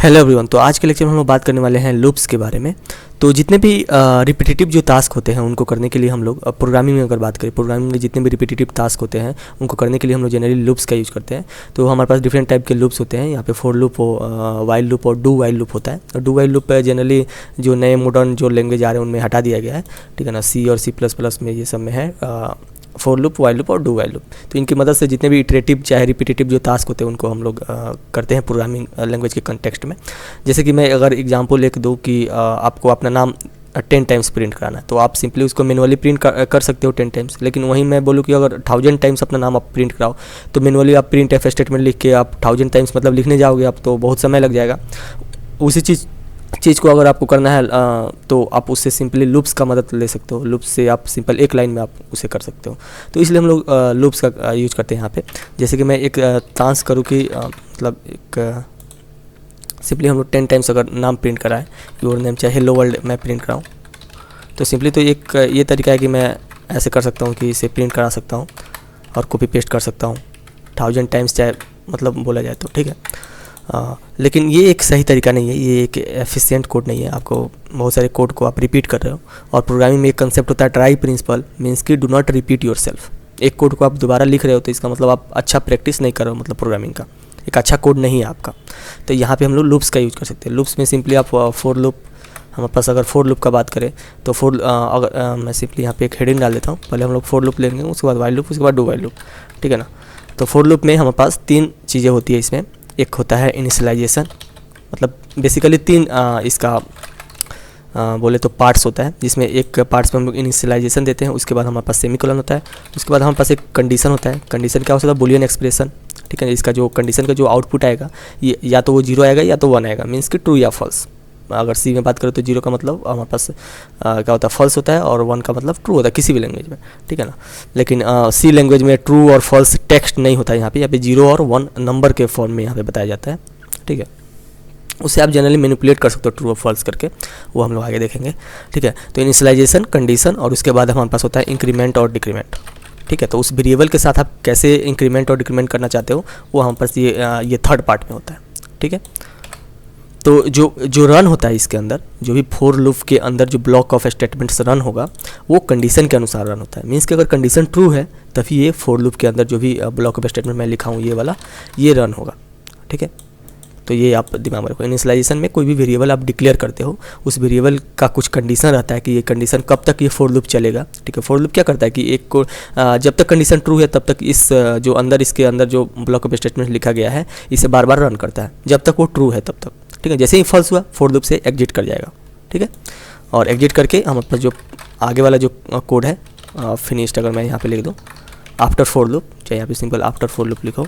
Hello everyone. तो आज के लेक्चर में हम लोग बात करने वाले हैं लूप्स के बारे में। तो जितने भी रिपीटेटिव जो टास्क होते हैं उनको करने के लिए हम लोग प्रोग्रामिंग में अगर बात करें, प्रोग्रामिंग में जितने भी रिपीटेटिव टास्क होते हैं उनको करने के लिए हम लोग जनरली लूप्स का यूज़ करते हैं। तो हमारे पास डिफरेंट टाइप के लूप्स होते हैं। यहाँ पे फॉर लूप, वाइल लूप और डू वाइल लूप होता है। और डू वाइल लूप जनरली जो नए मॉडर्न जो लैंग्वेज आ रहे हैं उनमें हटा दिया गया है, ठीक है ना। सी और C++ में ये सब में है फॉर लूप, वाइल लूप और डू वाइल लूप। तो इनकी मदद से जितने भी इटरेटिव चाहे रिपीटेटिव जो टास्क होते हैं उनको हम लोग करते हैं प्रोग्रामिंग लैंग्वेज के कंटेक्स्ट में। जैसे कि मैं अगर एग्जांपल लेके दूँ कि आपको अपना नाम 10 टाइम्स प्रिंट कराना है, तो आप सिंपली उसको मैनुअली प्रिंट कर सकते हो 10 टाइम्स। लेकिन वहीं मैं बोलूँ कि अगर 1000 टाइम्स अपना नाम आप प्रिंट कराओ, तो मैनुअली आप प्रिंट एफ स्टेटमेंट लिख के आप 1000 टाइम्स मतलब लिखने जाओगे आप, तो बहुत समय लग जाएगा। उसी चीज़ को अगर आपको करना है तो आप उससे सिंपली लूप्स का मदद ले सकते हो। लूप्स से आप सिंपल एक लाइन में आप उसे कर सकते हो। तो इसलिए हम लोग लूप्स का यूज़ करते हैं यहाँ पे। जैसे कि मैं एक टास्क करूँ कि मतलब एक सिंपली हम लोग 10 टाइम्स अगर नाम प्रिंट कराए, योर नेम चाहे हेलो वर्ल्ड मैं प्रिंट कराऊँ, तो सिंपली तो एक ये तरीका है कि मैं ऐसे कर सकता हूँ कि इसे प्रिंट करा सकता हूँ और कॉपी पेस्ट कर सकता हूँ 1000 टाइम्स चाहे मतलब बोला जाए तो, ठीक है। लेकिन ये एक सही तरीका नहीं है, ये एक एफिशिएंट कोड नहीं है। आपको बहुत सारे कोड को आप रिपीट कर रहे हो। और प्रोग्रामिंग में एक कंसेप्ट होता है ट्राई प्रिंसिपल, मीन्स कि डू नॉट रिपीट योरसेल्फ। एक कोड को आप दोबारा लिख रहे हो तो इसका मतलब आप अच्छा प्रैक्टिस नहीं कर रहे हो, मतलब प्रोग्रामिंग का एक अच्छा कोड नहीं है आपका। तो यहाँ पे हम लोग लूप्स का यूज़ कर सकते हैं। लूप्स में सिंपली आप फॉर लूप, हमारे पास अगर फॉर लूप का बात करें तो अगर मैं सिंपली यहाँ पे एक हेडिंग डाल देता हूँ। पहले हम लोग फॉर लूप लेंगे, उसके बाद वाइल लूप, उसके बाद डू वाइल लूप, ठीक है ना। तो फॉर लूप में हमारे पास 3 चीज़ें होती है इसमें। एक होता है इनिशियलाइजेशन, मतलब बेसिकली 3 इसका बोले तो पार्ट्स होता है, जिसमें एक पार्ट्स में हम लोग इनिशियलाइजेशन देते हैं। उसके बाद हमारे पास सेमीकोलन होता है। उसके बाद हमारे पास एक कंडीशन होता है। कंडीशन क्या होता है? बूलियन एक्सप्रेशन, ठीक है। इसका जो कंडीशन का जो आउटपुट आएगा ये या तो वो 0 आएगा या तो 1 आएगा, मीन्स कि ट्रू या फॉल्स। अगर सी में बात करें तो 0 का मतलब हमारे पास क्या होता है? फॉल्स होता है, और 1 का मतलब ट्रू होता है किसी भी लैंग्वेज में, ठीक है ना। लेकिन सी लैंग्वेज में ट्रू और फॉल्स टेक्स्ट नहीं होता है। यहाँ पे 0 और 1 नंबर के फॉर्म में यहाँ पे बताया जाता है, ठीक है। उसे आप जनरली मैनिपुलेट कर सकते हो ट्रू और फॉल्स करके, वो हम लोग आगे देखेंगे, ठीक है। तो इनिशियलाइजेशन, कंडीशन और उसके बाद हमारे पास होता है इंक्रीमेंट और डिक्रीमेंट, ठीक है। तो उस वेरिएबल के साथ आप कैसे इंक्रीमेंट और डिक्रीमेंट करना चाहते हो वो हमारे पास ये थर्ड पार्ट में होता है, ठीक है। तो जो रन होता है इसके अंदर, जो भी फॉर लूप के अंदर जो ब्लॉक ऑफ स्टेटमेंट्स रन होगा वो कंडीशन के अनुसार रन होता है। मीन्स कि अगर कंडीशन ट्रू है तभी ये फॉर लूप के अंदर जो भी ब्लॉक ऑफ स्टेटमेंट मैं लिखा हूँ ये वाला, ये रन होगा, ठीक है। तो ये आप दिमाग में रखो। इनिशियलाइजेशन में कोई भी वेरिएबल आप डिक्लेयर करते हो, उस वेरिएबल का कुछ कंडीशन रहता है कि ये कंडीशन कब तक ये फॉर लूप चलेगा, ठीक है। फॉर लूप क्या करता है कि एक को जब तक कंडीशन ट्रू है तब तक इस जो अंदर इसके अंदर जो ब्लॉक ऑफ स्टेटमेंट लिखा गया है इसे बार बार रन करता है जब तक वो ट्रू है तब तक, ठीक है। जैसे ही फॉल्स हुआ फॉर लूप से एग्जिट कर जाएगा, ठीक है। और एग्जिट करके हमारे पास जो आगे वाला जो कोड है फिनिश्ड, अगर मैं यहाँ पे लिख दूँ आफ्टर फॉर लूप, चाहे यहाँ पे सिंपल आफ्टर फॉर लूप लिखो,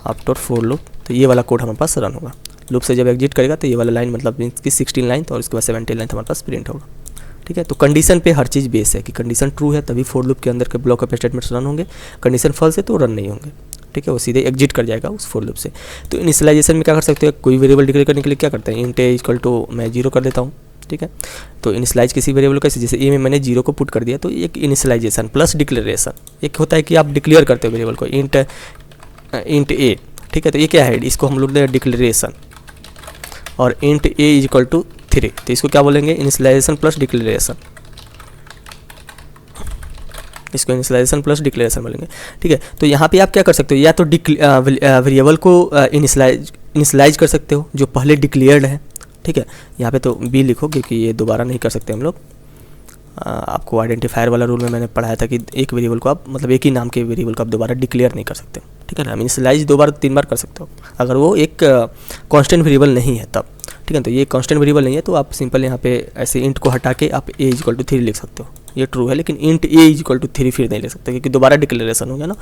आफ्टर फॉर लूप, तो ये वाला कोड हमारे पास रन होगा। लूप से जब एग्जिट करेगा तो ये वाला लाइन मतलब कि 16 लाइन और उसके बाद 17 लाइन हमारे पास प्रिंट होगा, ठीक है। तो कंडीशन पे हर चीज़ बेस है कि कंडीशन ट्रू है तभी फॉर लूप के अंदर के ब्लॉक ऑफ स्टेटमेंट्स रन होंगे, कंडीशन फॉल्स है तो रन नहीं होंगे, ठीक है। वो सीधे एग्जिट कर जाएगा उस फॉर लूप से। तो इनिशियलाइजेशन में क्या कर सकते हो? कोई वेरिएबल डिक्लेयर करने के लिए क्या करते हैं? इंट ए इक्वल टू मैं 0 कर देता हूँ, ठीक है। तो इनिशियलाइज किसी वेरिएबल को, जैसे ए में मैंने 0 को पुट कर दिया, तो एक इनिशियलाइजेशन प्लस डिक्लेरेशन। एक होता है कि आप डिक्लेयर करते हो वेरिएबल को इंट ए, ठीक है। तो ये क्या है? इसको हम लोग डिक्लेरेशन। और int a is equal to 3, तो इसको क्या बोलेंगे? Initialization plus declaration. इसको इनिशियलाइजेशन प्लस डिक्लेरेशन बोलेंगे, ठीक है। तो यहाँ पे आप क्या कर सकते हो? या तो वेरिएबल को इनिशियलाइज कर सकते हो जो पहले डिक्लेयर्ड है, ठीक है। यहाँ पे तो बी लिखो क्योंकि ये दोबारा नहीं कर सकते हम लोग। आपको आइडेंटिफायर वाला रूल में मैंने पढ़ाया था कि एक वेरिएबल को आप मतलब एक ही नाम के वेरिएबल को आप दोबारा डिक्लेयर नहीं कर सकते, ठीक है ना। इनिशियलाइज 2 बार 3 बार कर सकते हो अगर वो एक कांस्टेंट वेरिएबल नहीं है तब, ठीक है। तो ये कांस्टेंट वेरिएबल नहीं है तो आप सिंपल यहाँ पे ऐसे इंट को हटा के आप ए इक्वल टू 3 लिख सकते हो, ये ट्रू है। लेकिन इंट ए इक्वल टू 3 फिर नहीं लिख सकते क्योंकि दोबारा डिक्लेरेशन हो गया ना,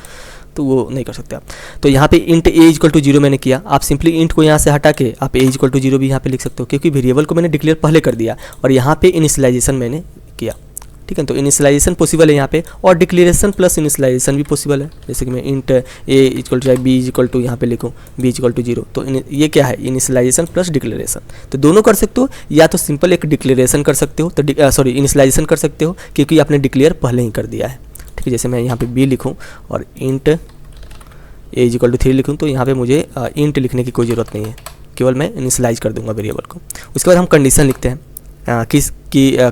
तो वो नहीं कर सकते आप। तो यहाँ पे इंट ए इक्वल टू 0 मैंने किया, आप सिंपली इंट को यहाँ से हटा के आप ए इक्वल टू 0 भी यहाँ पे लिख सकते हो क्योंकि वेरिएबल को मैंने डिक्लेयर पहले कर दिया और यहाँ पे इनिशियलाइजेशन मैंने किया, ठीक है। तो इनिशियलाइजेशन पॉसिबल है यहाँ पे और डिक्लेरेशन प्लस इनिशियलाइजेशन भी पॉसिबल है। जैसे कि मैं int a equal to b equal to यहाँ पे लिखूँ बी इक्वल टू 0, तो ये क्या है? Initialization plus declaration. तो दोनों कर सकते हो, या तो सिंपल एक डिक्लेरेशन कर सकते हो, तो सॉरी इनिशियलाइजेशन कर सकते हो क्योंकि आपने डिक्लेयर पहले ही कर दिया है, ठीक है। जैसे मैं यहाँ पे बी लिखूँ और इंट ए इक्वल टू 3 लिखूँ तो यहाँ पे मुझे इंट लिखने की कोई ज़रूरत नहीं है केवल मैं इनिशियलाइज कर दूंगा वेरिएबल को। उसके बाद हम कंडीशन लिखते हैं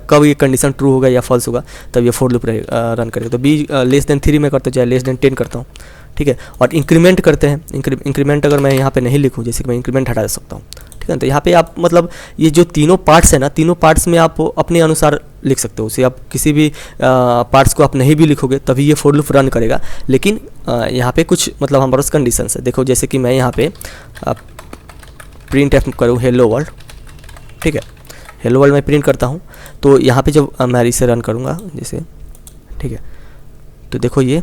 कब ये कंडीशन ट्रू होगा या फॉल्स होगा, तब ये फोर लूप रन करेगा। तो बी लेस देन 3 में करता हूँ, चाहे लेस देन 10 करता हूँ, ठीक है। और इंक्रीमेंट करते हैं, इंक्रीमेंट अगर मैं यहाँ पे नहीं लिखूँ, जैसे कि मैं इंक्रीमेंट हटा सकता हूँ, ठीक है। तो यहाँ पे आप मतलब ये जो तीनों पार्ट्स है ना, तीनों पार्ट्स में आप अपने अनुसार लिख सकते हो उसे। आप किसी भी पार्ट्स को आप नहीं भी लिखोगे तभी ये फोर लूप रन करेगा। लेकिन यहाँ पे कुछ मतलब हमारे पास कंडीशन है। देखो जैसे कि मैं यहाँ पे प्रिंट एफ करूँ हेलो वर्ल्ड, ठीक है, हेलो वर्ल्ड में प्रिंट करता हूँ। तो यहाँ पे जब मैं इसे रन करूँगा जैसे, ठीक है, तो देखो ये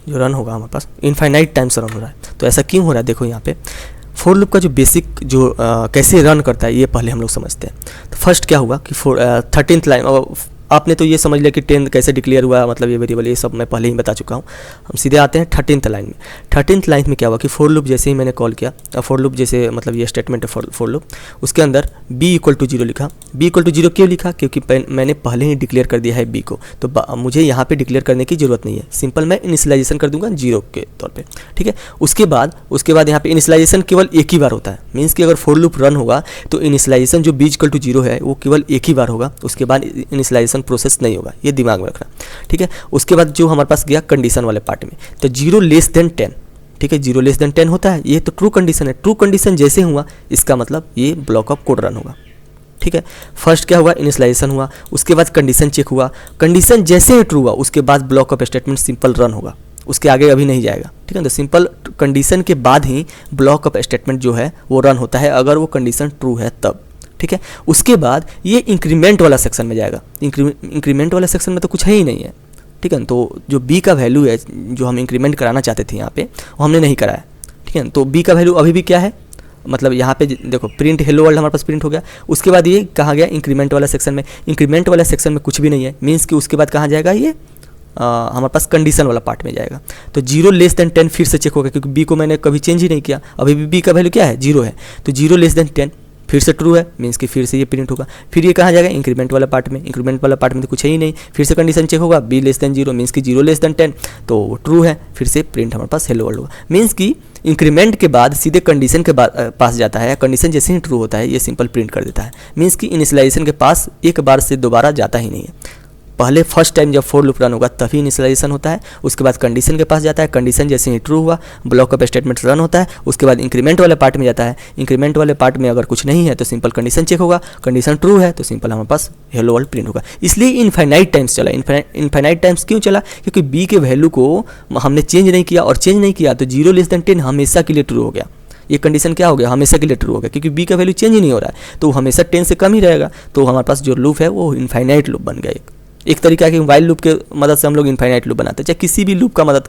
जो रन होगा हमारे पास इनफाइनाइट टाइम्स रन हो रहा है। तो ऐसा क्यों हो रहा है, देखो यहाँ पे फोर लूप का जो बेसिक जो कैसे रन करता है ये पहले हम लोग समझते हैं। तो फर्स्ट क्या हुआ कि 13th लाइन, आपने तो ये समझ लिया कि 10 कैसे डिक्लेयर हुआ, मतलब ये वेरिएबल, ये सब मैं पहले ही बता चुका हूँ। हम सीधे आते हैं 13th लाइन में। 13th लाइन में क्या हुआ कि फोर लूप जैसे ही मैंने कॉल किया, फोर लूप जैसे मतलब ये स्टेटमेंट है फोर लूप, उसके अंदर b = 0 लिखा। b = 0 क्यों लिखा, क्योंकि मैंने पहले ही डिक्लेयर कर दिया है b को, तो मुझे यहाँ पर डिक्लेयर करने की ज़रूरत नहीं है। सिंपल मैं इनिशियलाइजेशन कर दूंगा 0 के तौर पर, ठीक है। उसके बाद यहाँ पे इनिशियलाइजेशन केवल एक ही बार होता है। मीन्स कि अगर फोर लूप रन होगा तो इनिशियलाइजेशन जो b = 0 है वो केवल एक ही बार होगा, उसके बाद इनिशियलाइजेशन प्रोसेस नहीं होगा, ये दिमाग में रखना, ठीक है। उसके बाद जो हमारे पास गया कंडीशन वाले पार्ट में, तो 0 लेस देन 10, ठीक है, 0 लेस देन 10 होता है, ये तो ट्रू कंडीशन है। ट्रू कंडीशन जैसे हुआ इसका मतलब ये ब्लॉक ऑफ कोड रन होगा, ठीक है। फर्स्ट क्या हुआ, इनिशियलाइजेशन हुआ, उसके बाद कंडीशन चेक हुआ, कंडीशन जैसे ही ट्रू हुआ उसके बाद block of statement simple run होगा, उसके आगे अभी नहीं जाएगा, ठीक है। तो सिंपल कंडीशन के बाद ही ब्लॉक ऑफ स्टेटमेंट जो है वो रन होता है, अगर वो कंडीशन ट्रू है तब, ठीक है। उसके बाद ये इंक्रीमेंट वाला सेक्शन में जाएगा। इंक्रीमेंट वाला सेक्शन में तो कुछ है ही नहीं है, ठीक है। तो जो b का वैल्यू है जो हम इंक्रीमेंट कराना चाहते थे यहाँ पे, वो हमने नहीं कराया, ठीक है। तो b का वैल्यू अभी भी क्या है, मतलब यहाँ पे देखो प्रिंट हेलो वर्ल्ड हमारे पास प्रिंट हो गया। उसके बाद ये कहाँ गया, इंक्रीमेंट वाला सेक्शन में। इंक्रीमेंट वाला सेक्शन में कुछ भी नहीं है, मीन्स कि उसके बाद कहाँ जाएगा, ये हमारे पास कंडीशन वाला पार्ट में जाएगा। तो 0 लेस देन 10 फिर से चेक होगा, क्योंकि b को मैंने कभी चेंज ही नहीं किया, अभी भी b का वैल्यू क्या है, 0 है। तो 0 लेस देन 10 फिर से ट्रू है, मीन्स कि फिर से ये प्रिंट होगा। फिर ये कहाँ जाएगा, इंक्रीमेंट वाला पार्ट में। इंक्रीमेंट वाला पार्ट में तो कुछ है ही नहीं, फिर से कंडीशन चेक होगा, b लेस देन 0 मीन्स कि 0 लेस देन 10, तो वो ट्रू है, फिर से प्रिंट हमारे पास हेलो वर्ल्ड होगा। मीन्स कि इंक्रीमेंट के बाद सीधे कंडीशन के पास जाता है, कंडीशन जैसे ही ट्रू होता है ये सिंपल प्रिंट कर देता है। मीन्स कि इनिशियलाइजेशन के पास एक बार से दोबारा जाता ही नहीं है। पहले फर्स्ट टाइम जब फोर लूप रन होगा तभी इनिशियलाइजेशन होता है, उसके बाद कंडीशन के पास जाता है, कंडीशन जैसे ही ट्रू हुआ ब्लॉक ऑफ स्टेटमेंट रन होता है, उसके बाद इंक्रीमेंट वाले पार्ट में जाता है। इंक्रीमेंट वाले पार्ट में अगर कुछ नहीं है तो सिंपल कंडीशन चेक होगा, कंडीशन ट्रू है तो सिंपल हमारे पास हेलो वर्ल्ड प्रिंट होगा। इसलिए इनफाइनाइट टाइम्स चला। इनफाइनाइट टाइम्स क्यों चला, क्योंकि बी के वैल्यू को हमने चेंज नहीं किया, और चेंज नहीं किया तो 0 लेस देन 10 हमेशा के लिए ट्रू हो गया। ये कंडीशन क्या हो गया, हमेशा के लिए ट्रू हो गया, क्योंकि b का वैल्यू चेंज ही नहीं हो रहा है, तो हमेशा 10 से कम ही रहेगा। तो हमारे पास जो लूप है वो इनफाइनाइट लूप बन गया। एक तरीका है कि वाइल लूप के मदद से हम लोग इनफाइनाइट लूप बनाते हैं, चाहे किसी भी लूप का मदद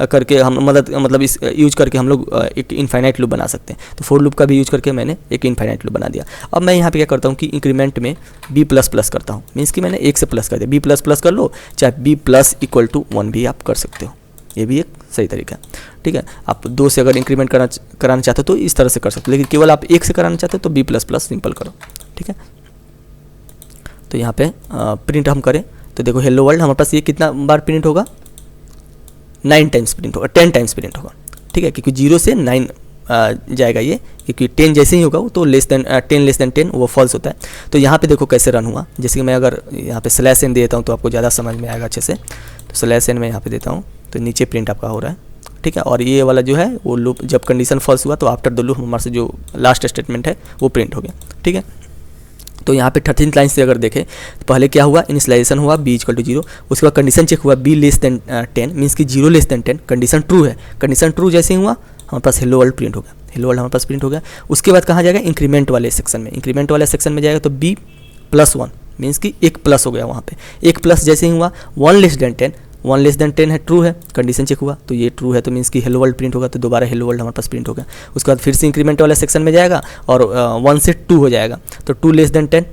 करके हम मतलब इस यूज करके हम लोग एक इनफाइनाइट लूप बना सकते हैं। तो फोर लूप का भी यूज करके मैंने एक इनफाइनाइट लूप बना दिया। अब मैं यहाँ पे क्या करता हूँ कि इंक्रीमेंट में b++ करता हूँ, मीन्स कि मैंने 1 से प्लस कर दिया। b++ कर लो, चाहे b + 1 भी आप कर सकते हो, ये भी एक सही तरीका है, ठीक है। आप 2 से अगर इंक्रीमेंट कराना चाहते हो तो इस तरह से कर सकते हो, लेकिन केवल आप 1 से कराना चाहते हो तो b++ सिंपल करो, ठीक है। तो यहाँ पे प्रिंट हम करें तो देखो हेलो वर्ल्ड हमारे पास ये कितना बार प्रिंट होगा, 9 टाइम्स प्रिंट होगा, 10 टाइम्स प्रिंट होगा, ठीक है। क्योंकि 0 से 9 जाएगा ये, क्योंकि 10 जैसे ही होगा वो तो 10 लेस देन 10 वो फॉल्स होता है। तो यहाँ पे देखो कैसे रन हुआ, जैसे कि मैं अगर यहाँ पे /n दे देता हूँ तो आपको ज़्यादा समझ में आएगा अच्छे से। तो /n मैं यहाँ पे देता हूँ तो नीचे प्रिंट आपका हो रहा है, ठीक है। और ये वाला जो है वो लूप जब कंडीशन फॉल्स हुआ तो आफ्टर द लूप हमारे से जो लास्ट स्टेटमेंट है वो प्रिंट हो गया, ठीक है। तो यहाँ पे 13th लाइन से अगर देखें तो पहले क्या हुआ, इनिशियलाइजेशन हुआ b = 0, उसके बाद कंडीशन चेक हुआ b लेस देन 10 मीन्स कि 0 लेस देन 10, कंडीशन ट्रू है, कंडीशन ट्रू जैसे ही हुआ हमारे पास हेलो वर्ल्ड प्रिंट हो गया, हेलो वर्ल्ड हमारे पास प्रिंट हो गया। उसके बाद कहाँ जाएगा, इंक्रीमेंट वाले सेक्शन में। इंक्रीमेंट वाले सेक्शन में जाएगा तो b+1 मीन्स कि एक प्लस हो गया, वहाँ पे एक प्लस जैसे ही हुआ 1 लेस देन 10 है, ट्रू है, कंडीशन चेक हुआ तो ये ट्रू है, तो मीन्स कि हेलो वर्ल्ड प्रिंट होगा, तो दोबारा हेलो वर्ल्ड हमारे पास प्रिंट होगा। उसके बाद फिर से इंक्रीमेंट वाले सेक्शन में जाएगा और 1 से 2 हो जाएगा, तो 2 लेस देन 10,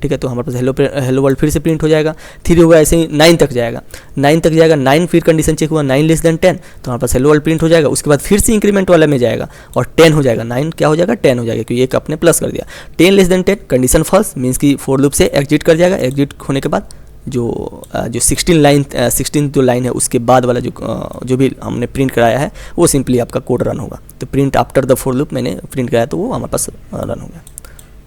ठीक है। तो हमारे पास हेलो वर्ल्ड फिर से प्रिंट हो जाएगा। 3 होगा, ऐसे ही 9 तक जाएगा, 9 फिर कंडीशन चेक हुआ 9 लेस देन 10, तो हमारे पास हेलो वर्ल्ड प्रिंट हो जाएगा। उसके बाद फिर से इंक्रीमेंट वाले में जाएगा और 10 हो जाएगा, 9 क्या हो जाएगा, 10 हो जाएगा, क्योंकि एक अपने प्लस कर दिया। 10 less than 10 condition false means कि फोर लूप से एग्जिट कर जाएगा, एग्जिट होने के बाद जो 16 जो लाइन है उसके बाद वाला जो भी हमने प्रिंट कराया है वो सिंपली आपका कोड रन होगा। तो print after the for loop मैंने प्रिंट कराया तो वो हमारे पास रन हो गया।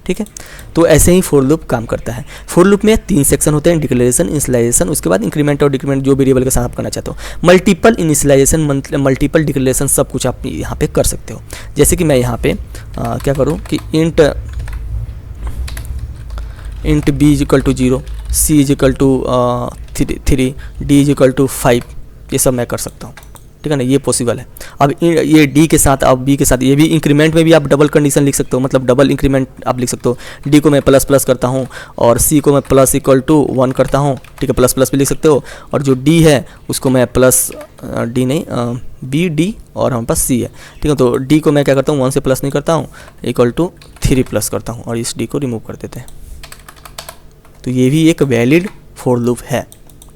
ठीक है, तो ऐसे ही फॉर लूप काम करता है। फॉर लूप में 3 सेक्शन होते हैं, डिक्लेरेशन, इनिशियलाइजेशन, उसके बाद इंक्रीमेंट और डिक्रीमेंट जो वेरिएबल के साथ आप करना चाहते हो। मल्टीपल इनिशियलाइजेशन, मल्टीपल डिक्लेरेशन सब कुछ आप यहाँ पे कर सकते हो। जैसे कि मैं यहाँ पे क्या करूँ कि int b is equal to 0, c is equal to 3, d is equal to 5, ये सब मैं कर सकता हूँ। ठीक है ना, ये पॉसिबल है। अब ये d के साथ, अब b के साथ, ये भी इंक्रीमेंट में भी आप डबल कंडीशन लिख सकते हो, मतलब डबल इंक्रीमेंट आप लिख सकते हो। d को मैं प्लस प्लस करता हूँ और c को मैं प्लस इक्वल टू 1 करता हूँ। ठीक है, प्लस प्लस भी लिख सकते हो। और जो d है उसको मैं प्लस d नहीं b d और हमारे पास c है। ठीक है, तो d को मैं क्या करता हूँ 1 से प्लस नहीं करता हूँ, इक्वल टू 3 प्लस करता हूँ और इस d को रिमूव कर देते हैं। तो ये भी एक वैलिड फॉर लूप है।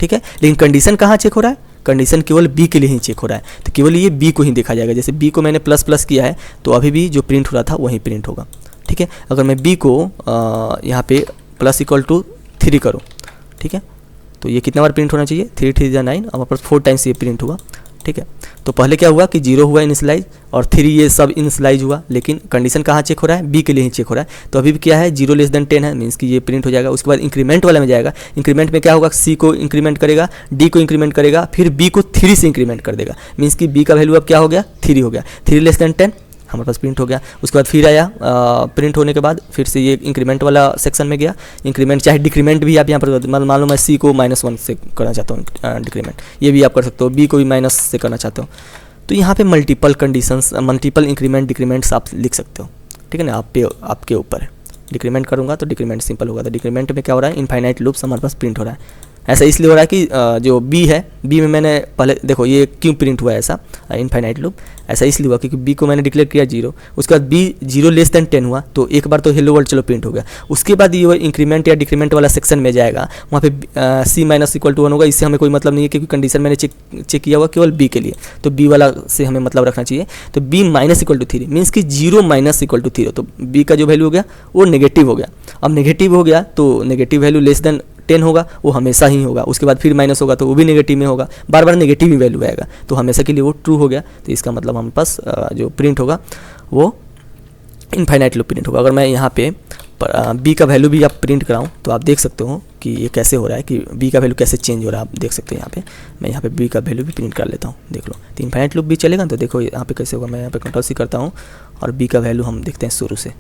ठीक है, लेकिन कंडीशन कहाँ चेक हो रहा है? कंडीशन केवल b के लिए ही चेक हो रहा है, तो केवल ये b को ही देखा जाएगा। जैसे b को मैंने प्लस प्लस किया है तो अभी भी जो प्रिंट हो रहा था वही प्रिंट होगा। ठीक है, अगर मैं b को यहाँ पे प्लस इक्वल टू 3 करूँ, ठीक है, तो ये कितना बार प्रिंट होना चाहिए? 3 3 जा 9, अब पर 4 टाइम्स ये प्रिंट हुआ। ठीक है, तो पहले क्या हुआ कि 0 हुआ इनिशियलाइज और 3 ये सब इनिशियलाइज हुआ, लेकिन कंडीशन कहाँ चेक हो रहा है? b के लिए ही चेक हो रहा है। तो अभी भी क्या है? 0 लेस देन 10 है, मीन्स कि ये प्रिंट हो जाएगा। उसके बाद इंक्रीमेंट वाला में जाएगा। इंक्रीमेंट में क्या होगा? c को इंक्रीमेंट करेगा, d को इंक्रीमेंट करेगा, फिर b को 3 से इंक्रीमेंट कर देगा, मीन्स कि b का वैल्यू अब क्या हो गया? 3 हो गया। 3 लेस देन 10 हमारे पास प्रिंट हो गया। उसके बाद फिर आया प्रिंट होने के बाद फिर से ये इंक्रीमेंट वाला सेक्शन में गया। इंक्रीमेंट चाहे डिक्रीमेंट भी आप यहाँ पर मान लो मैं c को -1 से करना चाहता हूँ डिक्रीमेंट, ये भी आप कर सकते हो। b को भी माइनस से करना चाहते हो, तो यहाँ पे मल्टीपल कंडीशंस, मल्टीपल इंक्रीमेंट डिक्रीमेंट्स आप लिख सकते हो। ठीक है ना, आपके ऊपर है। डिक्रीमेंट करूँगा तो डिक्रीमेंट सिंपल होगा। तो डिक्रीमेंट में क्या हो रहा है? इनफाइनाइट लूप्स हमारे पास प्रिंट हो रहा है। ऐसा इसलिए हो रहा है कि जो b है, b में मैंने पहले देखो ये क्यों प्रिंट हुआ है ऐसा इनफाइनाइट लूप, ऐसा इसलिए हुआ क्योंकि b को मैंने डिक्लेयर किया 0, उसके बाद b 0 लेस देन 10 हुआ, तो एक बार तो हेलो वर्ल्ड चलो प्रिंट हो गया। उसके बाद ये इंक्रीमेंट या डिक्रीमेंट वाला सेक्शन में जाएगा, वहाँ पे c माइनस इक्वल टू 1 होगा। इससे हमें कोई मतलब नहीं है क्योंकि कंडीशन मैंने चेक किया हुआ केवल b के लिए, तो b वाला से हमें मतलब रखना चाहिए। तो b minus equal to 3 means कि 0 माइनस इक्वल टू 3, तो b का जो वैल्यू हो गया वो नेगेटिव हो गया। अब नेगेटिव हो गया तो नेगेटिव वैल्यू लेस देन 10 होगा, वो हमेशा ही होगा। उसके बाद फिर माइनस होगा तो वो भी नेगेटिव में होगा, बार बार नेगेटिव ही वैल्यू आएगा, तो हमेशा के लिए वो ट्रू हो गया। तो इसका मतलब हमारे पास जो प्रिंट होगा वो इनफाइनाइट लूप प्रिंट होगा। अगर मैं यहाँ पे b का वैल्यू भी आप प्रिंट कराऊँ तो आप देख सकते हो कि ये कैसे हो रहा है, कि b का वैल्यू कैसे चेंज हो रहा है। आप देख सकते हैं यहाँ पे, मैं यहाँ पे b का वैल्यू भी प्रिंट कर लेता हूँ, देख लो। तो इनफाइनाइट लूप भी चलेगा, तो देखो यहाँ पे कैसे होगा। मैं यहाँ पे कंट्रोल C करता हूँ और b का वैल्यू हम देखते हैं शुरू से।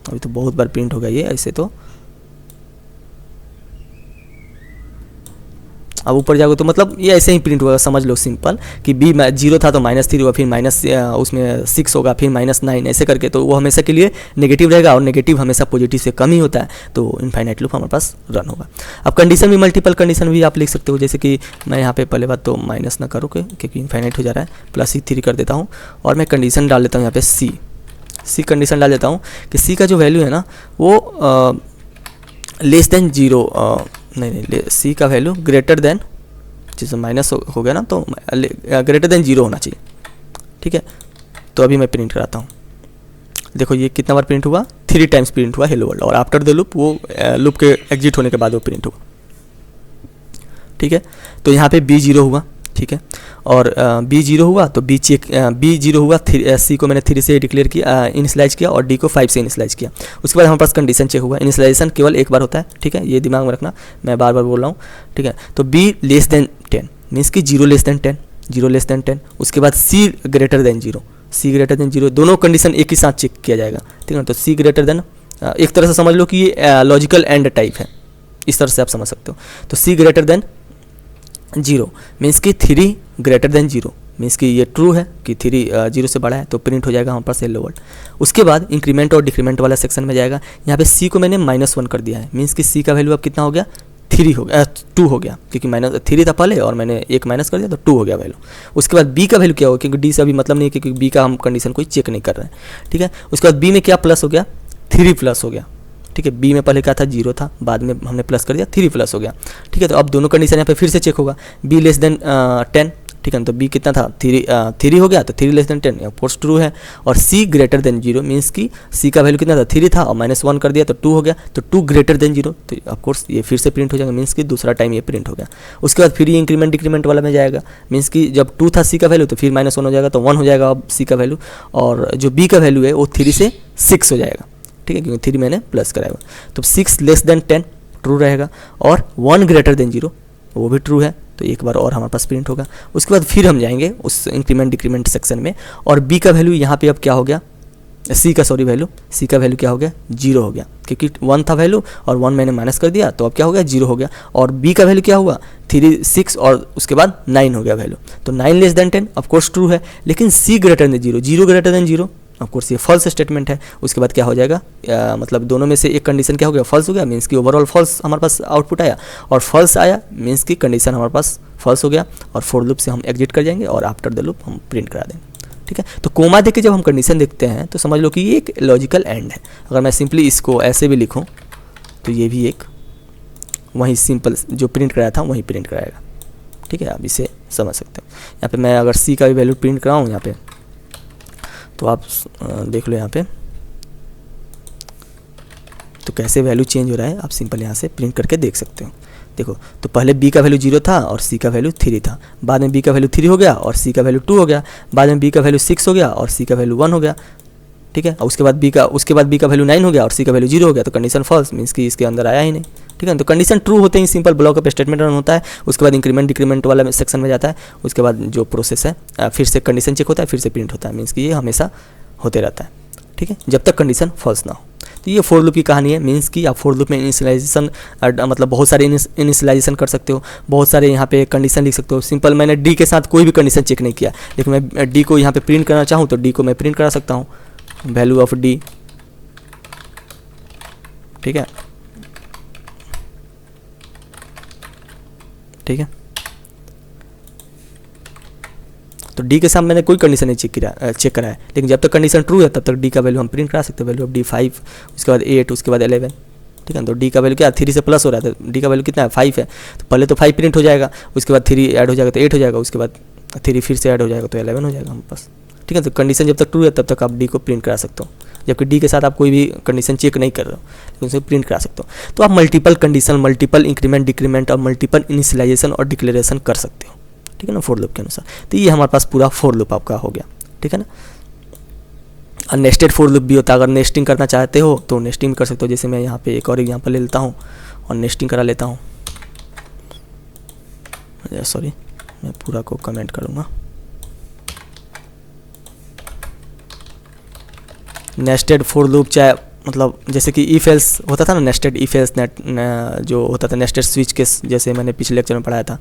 अभी तो बहुत बार प्रिंट हो गया ये, ऐसे तो अब ऊपर जाओगे तो मतलब ये ऐसे ही प्रिंट होगा, समझ लो सिंपल कि b 0 था तो -3 हुआ, फिर माइनस उसमें 6 होगा, फिर -9, ऐसे करके। तो वो हमेशा के लिए नेगेटिव रहेगा और नेगेटिव हमेशा पॉजिटिव से कम ही होता है, तो इनफाइनाइट लूप हमारे पास रन होगा। अब कंडीशन भी, मल्टीपल कंडीशन भी आप लिख सकते हो। जैसे कि मैं यहाँ पे पहले बात तो माइनस ना करूँ क्योंकि इनफाइनाइट हो जा रहा है, +3 कर देता हूँ और मैं कंडीशन डाल देता हूँ यहाँ पे c कंडीशन डाल देता हूँ कि c का जो वैल्यू है ना वो लेस देन 0, नहीं c का वैल्यू ग्रेटर देन, जैसे माइनस हो गया ना तो ग्रेटर देन 0 होना चाहिए। ठीक है, तो अभी मैं प्रिंट कराता हूँ। देखो ये कितना बार प्रिंट हुआ? 3 टाइम्स प्रिंट हुआ हेलो वर्ल्ड, और आफ्टर द लूप वो लूप के एग्जिट होने के बाद वो प्रिंट हुआ। ठीक है, तो यहाँ पे b 0 हुआ। ठीक है, और b 0 हुआ तो b 0 हुआ, c को मैंने 3 से डिक्लेयर किया, इनिशियलाइज किया, और d को 5 से इनिशियलाइज किया। उसके बाद हमारे पास कंडीशन चेक हुआ। इनिशियलाइजेशन केवल एक बार होता है, ठीक है, ये दिमाग में रखना, मैं बार बार बोल रहा हूँ। ठीक है, तो b लेस देन 10 मीन्स कि 0 लेस देन 10, 0 लेस देन 10। उसके बाद c greater than 0, c greater than 0, दोनों कंडीशन एक ही साथ चेक किया जाएगा। ठीक है, तो c ग्रेटर देन, एक तरह से समझ लो कि ये लॉजिकल एंड टाइप है, इस तरह से आप समझ सकते हो। तो c ग्रेटर देन 0 मीन्स कि 3 ग्रेटर देन 0 मीन्स कि ये ट्रू है कि 3 0 से बड़ा है, तो प्रिंट हो जाएगा हमारे पास हेलो वर्ल्ड। उसके बाद इंक्रीमेंट और डिक्रीमेंट वाला सेक्शन में जाएगा। यहाँ पे c को मैंने -1 कर दिया है, मीन्स कि c का वैल्यू अब कितना हो गया? 3 हो गया, 2 हो गया, क्योंकि -3 था पहले और मैंने 1 माइनस कर दिया तो 2 हो गया वैल्यू। उसके बाद b का वैल्यू क्या होगा? क्योंकि d से अभी मतलब नहीं है, क्योंकि b का हम कंडीशन कोई चेक नहीं कर रहे हैं। ठीक है, उसके बाद b में क्या प्लस हो गया? 3 प्लस हो गया। ठीक है, b में पहले क्या था? 0 था, बाद में हमने प्लस कर दिया, 3 प्लस हो गया। ठीक है, तो अब दोनों कंडीशन यहाँ पे फिर से चेक होगा। b लेस देन 10, ठीक है ना। तो बी कितना था, 3 हो गया, तो 3 less than 10 of course true है। और सी ग्रेटर देन 0 मीन्स कि सी का वैल्यू कितना था, 3 था और -1 कर दिया तो 2 हो गया, तो 2 ग्रेटर देन 0, तो ऑफ कोर्स ये फिर से प्रिंट हो जाएगा, मीन्स कि दूसरा टाइम ये प्रिंट हो गया। उसके बाद फिर ये इंक्रीमेंट डिक्रीमेंट वाला में जाएगा, मीन्स कि जब 2 था सी का वैल्यू तो फिर -1 हो जाएगा, तो 1 हो जाएगा अब सी का वैल्यू, और जो बी का वैल्यू है वो 3 से 6 हो जाएगा, ठीक है, क्योंकि 3 मैंने प्लस कराया। तो 6 लेस देन 10 ट्रू रहेगा, और 1 ग्रेटर देन 0 वो भी ट्रू है, तो एक बार और हमारे पास प्रिंट होगा। उसके बाद फिर हम जाएंगे उस इंक्रीमेंट डिक्रीमेंट सेक्शन में, और बी का वैल्यू यहाँ पे अब क्या हो गया, सी का वैल्यू क्या हो गया, 0 हो गया, क्योंकि 1 था वैल्यू और 1 मैंने माइनस कर दिया, तो अब क्या हो गया, 0 हो गया। और बी का वैल्यू क्या हुआ, 3, 6 और उसके बाद 9 हो गया वैल्यू, तो 9 less than 10 of course true है। लेकिन C greater than 0, 0 greater than 0 of course ये फॉल्स स्टेटमेंट है। उसके बाद क्या हो जाएगा, मतलब दोनों में से एक कंडीशन क्या हो गया, फॉल्स हो गया, मीन्स कि ओवरऑल फॉल्स हमारे पास आउटपुट आया, और फॉल्स आया मीन्स कि कंडीशन हमारे पास फॉल्स हो गया, और फॉर लूप से हम एग्जिट कर जाएंगे और आफ्टर द लूप हम प्रिंट करा देंगे, ठीक है। तो कोमा देके जब हम कंडीशन देखते हैं तो समझ लो कि ये एक लॉजिकल एंड है। अगर मैं सिंपली इसको ऐसे भी लिखूं तो ये भी एक वही सिंपल जो प्रिंट कराया था वही प्रिंट कराएगा, ठीक है, आप इसे समझ सकते हो। यहाँ पे मैं अगर सी का भी वैल्यू प्रिंट कराऊँ यहाँ पे, तो आप देख लो यहाँ पे तो कैसे वैल्यू चेंज हो रहा है, आप सिंपल यहाँ से प्रिंट करके देख सकते हो। देखो, तो पहले बी का वैल्यू 0 था और सी का वैल्यू 3 था, बाद में बी का वैल्यू 3 हो गया और सी का वैल्यू 2 हो गया, बाद में बी का वैल्यू 6 हो गया और सी का वैल्यू 1 हो गया, ठीक है। और उसके बाद बी का वैल्यू 9 हो गया और सी का वैल्यू 0 हो गया, तो कंडीशन फॉल्स मीन्स कि इसके अंदर आया ही नहीं, ठीक है। तो कंडीशन ट्रू होते ही simple block of statement run होता है। उसके बाद इंक्रीमेंट डिक्रीमेंट वाला सेक्शन में जाता है। उसके बाद जो प्रोसेस है फिर से कंडीशन चेक होता है, फिर से प्रिंट होता है, मीन्स कि ये हमेशा होते रहता है, ठीक है, जब तक कंडीशन फॉल्स ना हो। तो ये फोर लूप की कहानी है, मीन्स कि आप फोर लूप में इनिशियलाइजेशन मतलब बहुत सारे इनिशियलाइजेशन कर सकते हो, बहुत सारे यहाँ पे कंडीशन लिख सकते हो। सिंपल मैंने डी के साथ कोई भी कंडीशन चेक नहीं किया, लेकिन मैं डी को यहाँ पे प्रिंट करना चाहूँ तो डी को मैं प्रिंट करा सकता हूँ, वैल्यू ऑफ डी, ठीक है, ठीक है। तो डी के साथ मैंने कोई कंडीशन नहीं चेक करा है, लेकिन जब तक कंडीशन ट्रू है तब तक डी का वैल्यू हम प्रिंट करा सकते हैं, वैल्यू ऑफ डी 5, उसके बाद 8, उसके बाद 11, ठीक है। तो डी का वैल्यू क्या 3 से प्लस हो रहा था, डी का वैल्यू कितना है 5 है, तो पहले तो 5 प्रिंट हो जाएगा, उसके बाद 3 ऐड हो जाएगा तो 8 हो जाएगा, उसके बाद 3 फिर से ऐड हो जाएगा तो 11 हो जाएगा हमारे पास, ठीक है। तो कंडीशन जब तक ट्रू है तब तक आप डी को प्रिंट करा सकते हो, जबकि डी के साथ आप कोई भी कंडीशन चेक नहीं कर रहे हो लेकिन उसे प्रिंट करा सकते हो। तो आप multiple condition, multiple increment decrement और मल्टीपल इनिशियलाइजेशन और डिक्लेरेशन कर सकते हो, ठीक है ना, फोर लूप के अनुसार। तो ये हमारे पास पूरा फोर लूप आपका हो गया, ठीक है ना। और नेस्टेड फोर लूप भी होता है, अगर नेस्टिंग करना चाहते हो तो नेस्टिंग कर सकते हो। जैसे मैं यहाँ पे एक और एग्जांपल ले लेता हूँ और नेस्टिंग करा लेता हूँ, सॉरी मैं पूरा को कमेंट करूँगा। नेस्टेड फोर लूप चाहे मतलब जैसे कि इफ एल्स होता था ना, नेस्टेड इफ एल्स जो होता था नेस्टेड स्विच केस, जैसे मैंने पिछले लेक्चर में पढ़ाया था,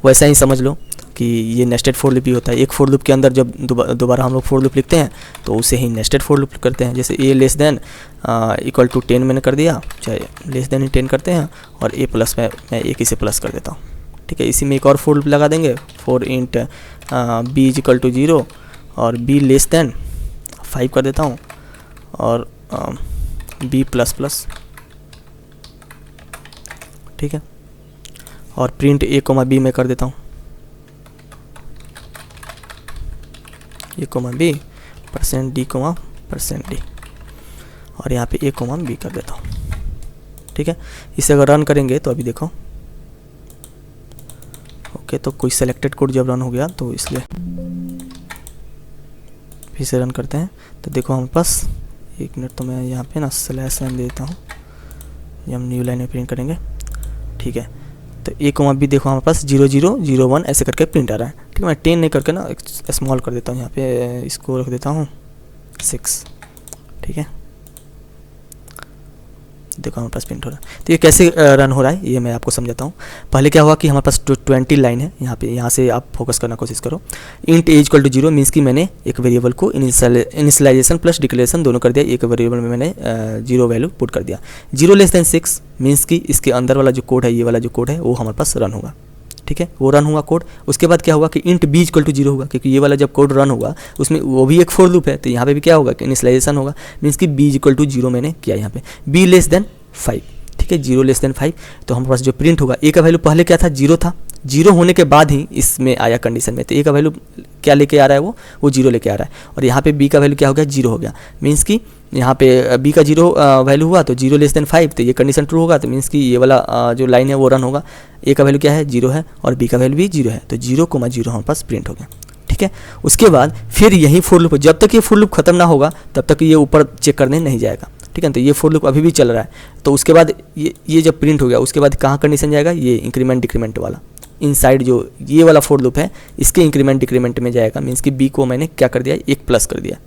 वैसा ही समझ लो कि ये नेस्टेड फोर लूप ही होता है। एक फोर लूप के अंदर जब दोबारा हम लोग फोर लूप लिखते हैं तो उसे ही नेस्टेड फोर लूप करते हैं। जैसे ए लेस देन इक्वल टू 10 मैंने कर दिया, चाहे लेस देन ही 10 करते हैं, और ए प्लस में मैं एक ही से प्लस कर देता हूँ, ठीक है। इसी में एक और फोर लूप लगा देंगे, 4 int b is equal to 0 और बी लेस देन 5 कर देता हूँ, और बी प्लस प्लस, ठीक है, और प्रिंट ए कोमा बी में कर देता हूँ, a comma b %d comma %d, और यहाँ पे ए कोमा बी कर देता हूँ, ठीक है। इसे अगर रन करेंगे तो अभी देखो, ओके, तो कोई सेलेक्टेड कोड जब रन हो गया तो इसलिए फिर से रन करते हैं तो देखो हमारे पास, एक मिनट, तो मैं यहाँ पे ना /n देता हूँ, ये हम न्यू लाइन में प्रिंट करेंगे, ठीक है। तो ए कोमा बी देखो हमारे पास 0 0 0 1 ऐसे करके प्रिंट आ रहा है, ठीक है। मैं 10 नहीं करके ना स्मॉल कर देता हूँ, यहाँ पे इसको रख देता हूँ 6, ठीक है। देखो हमारे पास प्रिंट हो रहा है। तो ये कैसे रन हो रहा है ये मैं आपको समझाता हूँ। पहले क्या हुआ कि हमारे पास 20 लाइन है यहाँ पे, यहाँ से आप फोकस करना कोशिश करो। Int a equal to 0 means कि मैंने एक वेरिएबल को इनिशियलाइजेशन प्लस डिक्लेरेशन दोनों कर दिया, एक वेरिएबल में मैंने 0 वैल्यू पुट कर दिया। 0 लेस देन 6 मीन्स कि इसके अंदर वाला जो कोड है, ये वाला जो कोड है वो हमारे पास रन होगा, ठीक है, वो रन हुआ कोड। उसके बाद क्या होगा कि इंट बी इक्वल टू 0 होगा, क्योंकि ये वाला जब कोड रन होगा उसमें वो भी एक फोर लूप है, तो यहाँ पे भी क्या होगा कि इनिशियलाइजेशन होगा, मीन्स कि बी इक्वल टू 0 मैंने किया यहाँ पे, बी लेस देन 5, ठीक है, 0 लेस देन 5। तो हमारे पास जो प्रिंट होगा, ए का वैल्यू पहले क्या था 0 था, जीरो होने के बाद ही इसमें आया कंडीशन में, तो ए का वैल्यू क्या लेके आ रहा है, वो जीरो लेके आ रहा है। और यहाँ पे बी का वैल्यू क्या हो गया, जीरो हो गया। मीन्स कि यहाँ पे बी का जीरो वैल्यू हुआ तो जीरो लेस देन 5, तो ये कंडीशन ट्रू होगा, तो मीन्स कि ये वाला जो लाइन है वो रन होगा। ए का वैल्यू क्या है, जीरो है, और बी का वैल्यू भी जीरो है, तो 0,0 हमारे पास प्रिंट हो गया। ठीक है, उसके बाद फिर यही फोर लूप, जब तक ये फोर लूप खत्म ना होगा तब तक ये ऊपर चेक करने नहीं जाएगा। ठीक है, तो ये फोर लूप अभी भी चल रहा है। तो उसके बाद ये जब प्रिंट हो गया उसके बाद कहाँ कंडीशन जाएगा, ये इंक्रीमेंट डिक्रीमेंट वाला इनसाइड जो ये वाला फोर लूप है इसके इंक्रीमेंट डिक्रीमेंट में जाएगा। मीन्स कि बी को मैंने क्या कर दिया, 1 प्लस कर दिया।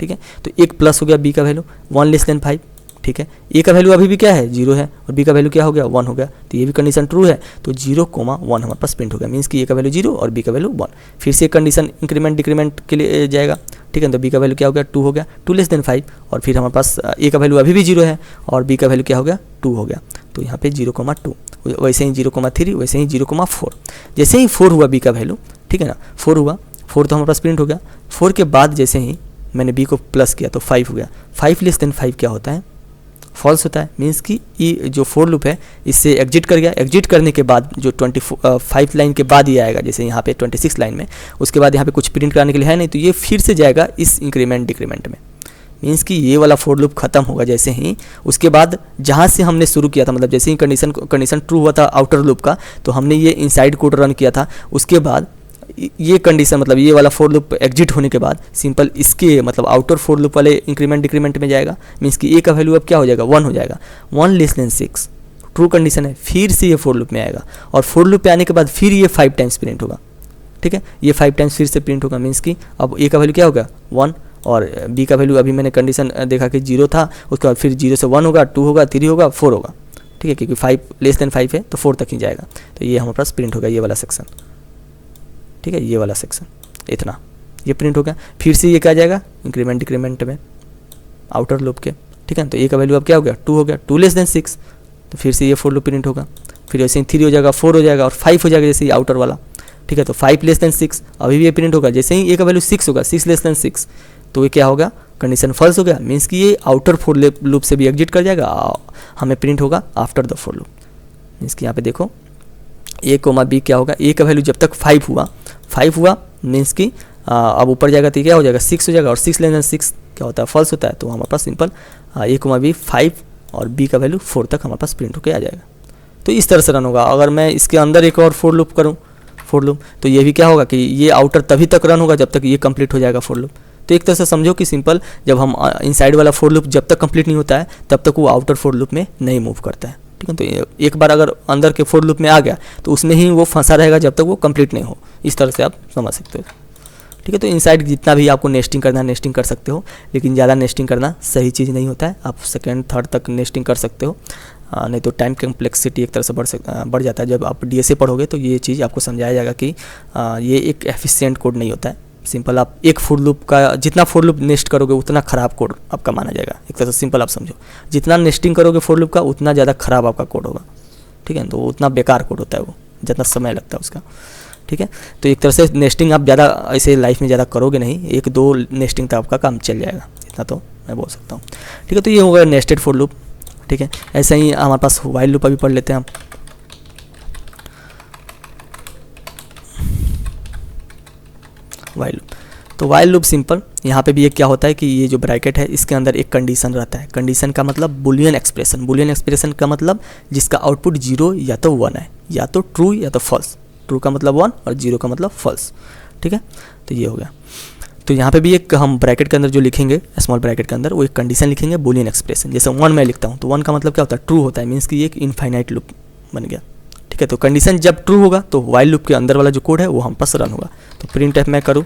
ठीक है, तो 1 प्लस हो गया बी का वैल्यू 1 लेस देन 5। ठीक है, ए का वैल्यू अभी भी क्या है, 0 है, और बी का वैल्यू क्या हो गया, 1 हो गया, तो ये भी कंडीशन ट्रू है, तो 0,1 हमारे पास प्रिंट हो गया। मीन्स कि ए का वैल्यू 0 और बी का वैल्यू 1। फिर से कंडीशन इंक्रीमेंट डिक्रीमेंट के लिए जाएगा। ठीक है, तो बी का वैल्यू क्या हो गया, 2 हो गया, 2 लेस देन 5, और फिर हमारे पास ए का वैल्यू अभी भी 0 है और बी का वैल्यू क्या हो गया, 2 हो गया, तो यहाँ पे 0,2, वैसे ही 0,3, वैसे ही 0,4। जैसे ही 4 हुआ बी का वैल्यू, ठीक है ना, 4 हुआ, 4 तो हमारे पास प्रिंट हो गया। 4 के बाद जैसे ही मैंने बी को प्लस किया तो 5 हो गया। 5 लेस देन 5 क्या होता है, फॉल्स होता है। मीन्स कि ये जो फोर लूप है इससे एग्जिट कर गया। एग्जिट करने के बाद जो 25 लाइन के बाद ये आएगा, जैसे यहाँ पे 26 लाइन में, उसके बाद यहाँ पे कुछ प्रिंट कराने के लिए है नहीं, तो ये फिर से जाएगा इस इंक्रीमेंट डिक्रीमेंट में। मीन्स कि ये वाला फोर लूप खत्म होगा जैसे ही, उसके बाद जहाँ से हमने शुरू किया था, मतलब जैसे ही कंडीशन ट्रू हुआ था आउटर लूप का, तो हमने ये इनसाइड कोड रन किया था। उसके बाद ये कंडीशन मतलब ये वाला फोर लूप एग्जिट होने के बाद सिंपल इसके मतलब आउटर फोर लूप वाले इंक्रीमेंट डिक्रीमेंट में जाएगा। मीन्स कि ए का वैल्यू अब क्या हो जाएगा, 1 हो जाएगा, 1 लेस देन 6 ट्रू कंडीशन है। फिर से ये फोर लूप में आएगा और फोर लूप पे आने के बाद फिर ये 5 टाइम्स प्रिंट होगा। ठीक है, ये 5 टाइम्स फिर से प्रिंट होगा। मीन्स कि अब ए का वैल्यू क्या होगा, 1, और बी का वैल्यू अभी मैंने कंडीशन देखा कि 0 था, उसके बाद फिर 0 से 1 होगा, 2 होगा, 3 होगा, 4 होगा। ठीक है, क्योंकि 5 लेस देन 5 है तो 4 तक ही जाएगा, तो ये हमारे पास प्रिंट होगा ये वाला सेक्शन। ठीक है, ये वाला सेक्शन इतना ये प्रिंट हो गया। फिर से ये क्या जाएगा इंक्रीमेंट डिक्रीमेंट में आउटर लूप के। ठीक है, तो ए का वैल्यू अब क्या हो गया, 2 हो गया, 2 लेस देन 6, तो फिर से ये फोर लूप प्रिंट होगा। फिर वैसे ही 3 हो जाएगा, 4 हो जाएगा और 5 हो जाएगा जैसे ही आउटर वाला। ठीक है, तो 5 लेस देन 6 अभी भी ये प्रिंट होगा। जैसे ही ए का वैल्यू 6 होगा, 6 लेस देन 6, तो ये क्या होगा, कंडीशन फॉल्स हो गया। मीन्स कि ये आउटर फोर लूप से भी एग्जिट कर जाएगा, हमें प्रिंट होगा after the for loop. Means कि यहाँ पे देखो ए कोमा बी क्या होगा, ए का वैल्यू जब तक 5 हुआ मीन्स कि अब ऊपर जाएगा तो क्या हो जाएगा, 6 हो जाएगा, और 6 लेस देन 6 क्या होता है, फॉल्स होता है। तो हमारे पास सिंपल ए कोमा बी 5 और बी का वैल्यू 4 तक हमारे पास प्रिंट होकर आ जाएगा। तो इस तरह से रन होगा। अगर मैं इसके अंदर एक और फोर लूप करूँ तो ये भी क्या होगा कि ये आउटर तभी तक रन होगा जब तक ये कंप्लीट हो जाएगा फोर लूप। तो एक तरह से समझो कि सिंपल जब हम इनसाइड वाला फोर लूप जब तक कंप्लीट नहीं होता है तब तक वो आउटर फोर लूप में नहीं मूव करता है। ठीक है, तो एक बार अगर अंदर के फोर लूप में आ गया तो उसमें ही वो फंसा रहेगा जब तक वो कंप्लीट नहीं हो। इस तरह से आप समझ सकते हो। ठीक है, तो इनसाइड जितना भी आपको नेस्टिंग करना है नेस्टिंग कर सकते हो, लेकिन ज़्यादा नेस्टिंग करना सही चीज़ नहीं होता है। आप सेकेंड थर्ड तक नेस्टिंग कर सकते हो, नहीं तो टाइम कम्प्लेक्सिटी एक तरह से बढ़ जाता है। जब आप DSA पढ़ोगे तो ये चीज़ आपको समझाया जाएगा कि ये एक एफिशिएंट कोड नहीं होता है। सिंपल आप एक फोर लूप का जितना फोर लूप नेस्ट करोगे उतना ख़राब कोड आपका माना जाएगा। एक तरह से सिंपल आप समझो, जितना नेस्टिंग करोगे फोर लूप का उतना ज़्यादा ख़राब आपका कोड होगा। ठीक है, तो उतना बेकार कोड होता है वो, जितना समय लगता है उसका। ठीक है, तो एक तरह से नेस्टिंग आप ज़्यादा ऐसे लाइफ में ज़्यादा करोगे नहीं, 1-2 नेस्टिंग तक आपका काम चल जाएगा, इतना तो मैं बोल सकता हूँ। ठीक है, तो ये होगा नेस्टेड फोर लूप। ठीक है, ऐसे ही हमारे पास वाइल लूप अभी पढ़ लेते हैं हम। वाइल लूप, तो वाइल लूप सिंपल यहाँ पे भी एक क्या होता है कि ये जो ब्रैकेट है इसके अंदर एक कंडीशन रहता है। कंडीशन का मतलब बुलियन एक्सप्रेशन। बुलियन एक्सप्रेशन का मतलब जिसका आउटपुट 0 या तो 1 है, या तो ट्रू या तो फॉल्स। ट्रू का मतलब 1 और 0 का मतलब फॉल्स। ठीक है, तो ये हो गया। तो यहाँ पे भी एक हम ब्रैकेट के अंदर जो लिखेंगे स्मॉल ब्रैकेट के अंदर वो एक कंडीशन लिखेंगे बुलियन एक्सप्रेशन। जैसे 1 मैं लिखता हूँ तो 1 का मतलब क्या होता है, ट्रू होता है। मीन्स कि ये एक इनफाइनाइट लूप बन गया। ठीक है, तो कंडीशन जब ट्रू होगा तो वाइल लूप के अंदर वाला जो कोड है वो हम पास रन होगा। तो प्रिंट एफ मैं करूँ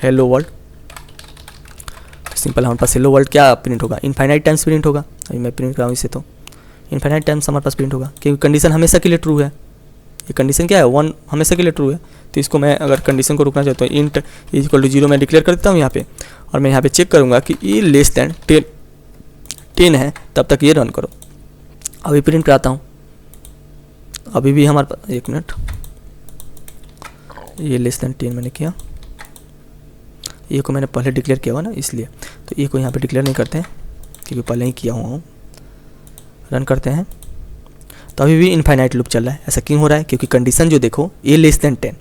हेलो वर्ल्ड, तो सिंपल हमारे पास हेलो वर्ल्ड क्या प्रिंट होगा, इनफाइनाइट टाइम्स प्रिंट होगा। अभी मैं प्रिंट कराऊँ इसे तो इनफाइनाइट टाइम्स हमारे पास प्रिंट होगा, क्योंकि कंडीशन हमेशा के लिए ट्रू है। ये कंडीशन क्या है, 1 हमेशा के लिए ट्रू है। तो इसको मैं अगर कंडीशन को रुकना चाहता हूँ, इंट इज इक्वल टू 0 मैं डिक्लेयर कर देता हूँ यहाँ पे, और मैं यहाँ पे चेक करूँगा कि ये लेस दैन 10 है, तब तक ये रन करो। अभी प्रिंट कराता हूँ, अभी भी हमारे पास, एक मिनट, ये लेस दैन 10 मैंने किया, ये को मैंने पहले डिक्लेयर किया हुआ ना इसलिए, तो ये को यहाँ पे डिक्लेयर नहीं करते हैं क्योंकि पहले ही किया हुआ हूँ। रन करते हैं, तो अभी भी इनफाइनाइट लूप चल रहा है। ऐसा क्यों हो रहा है? क्योंकि कंडीशन जो देखो ए लेस देन 10,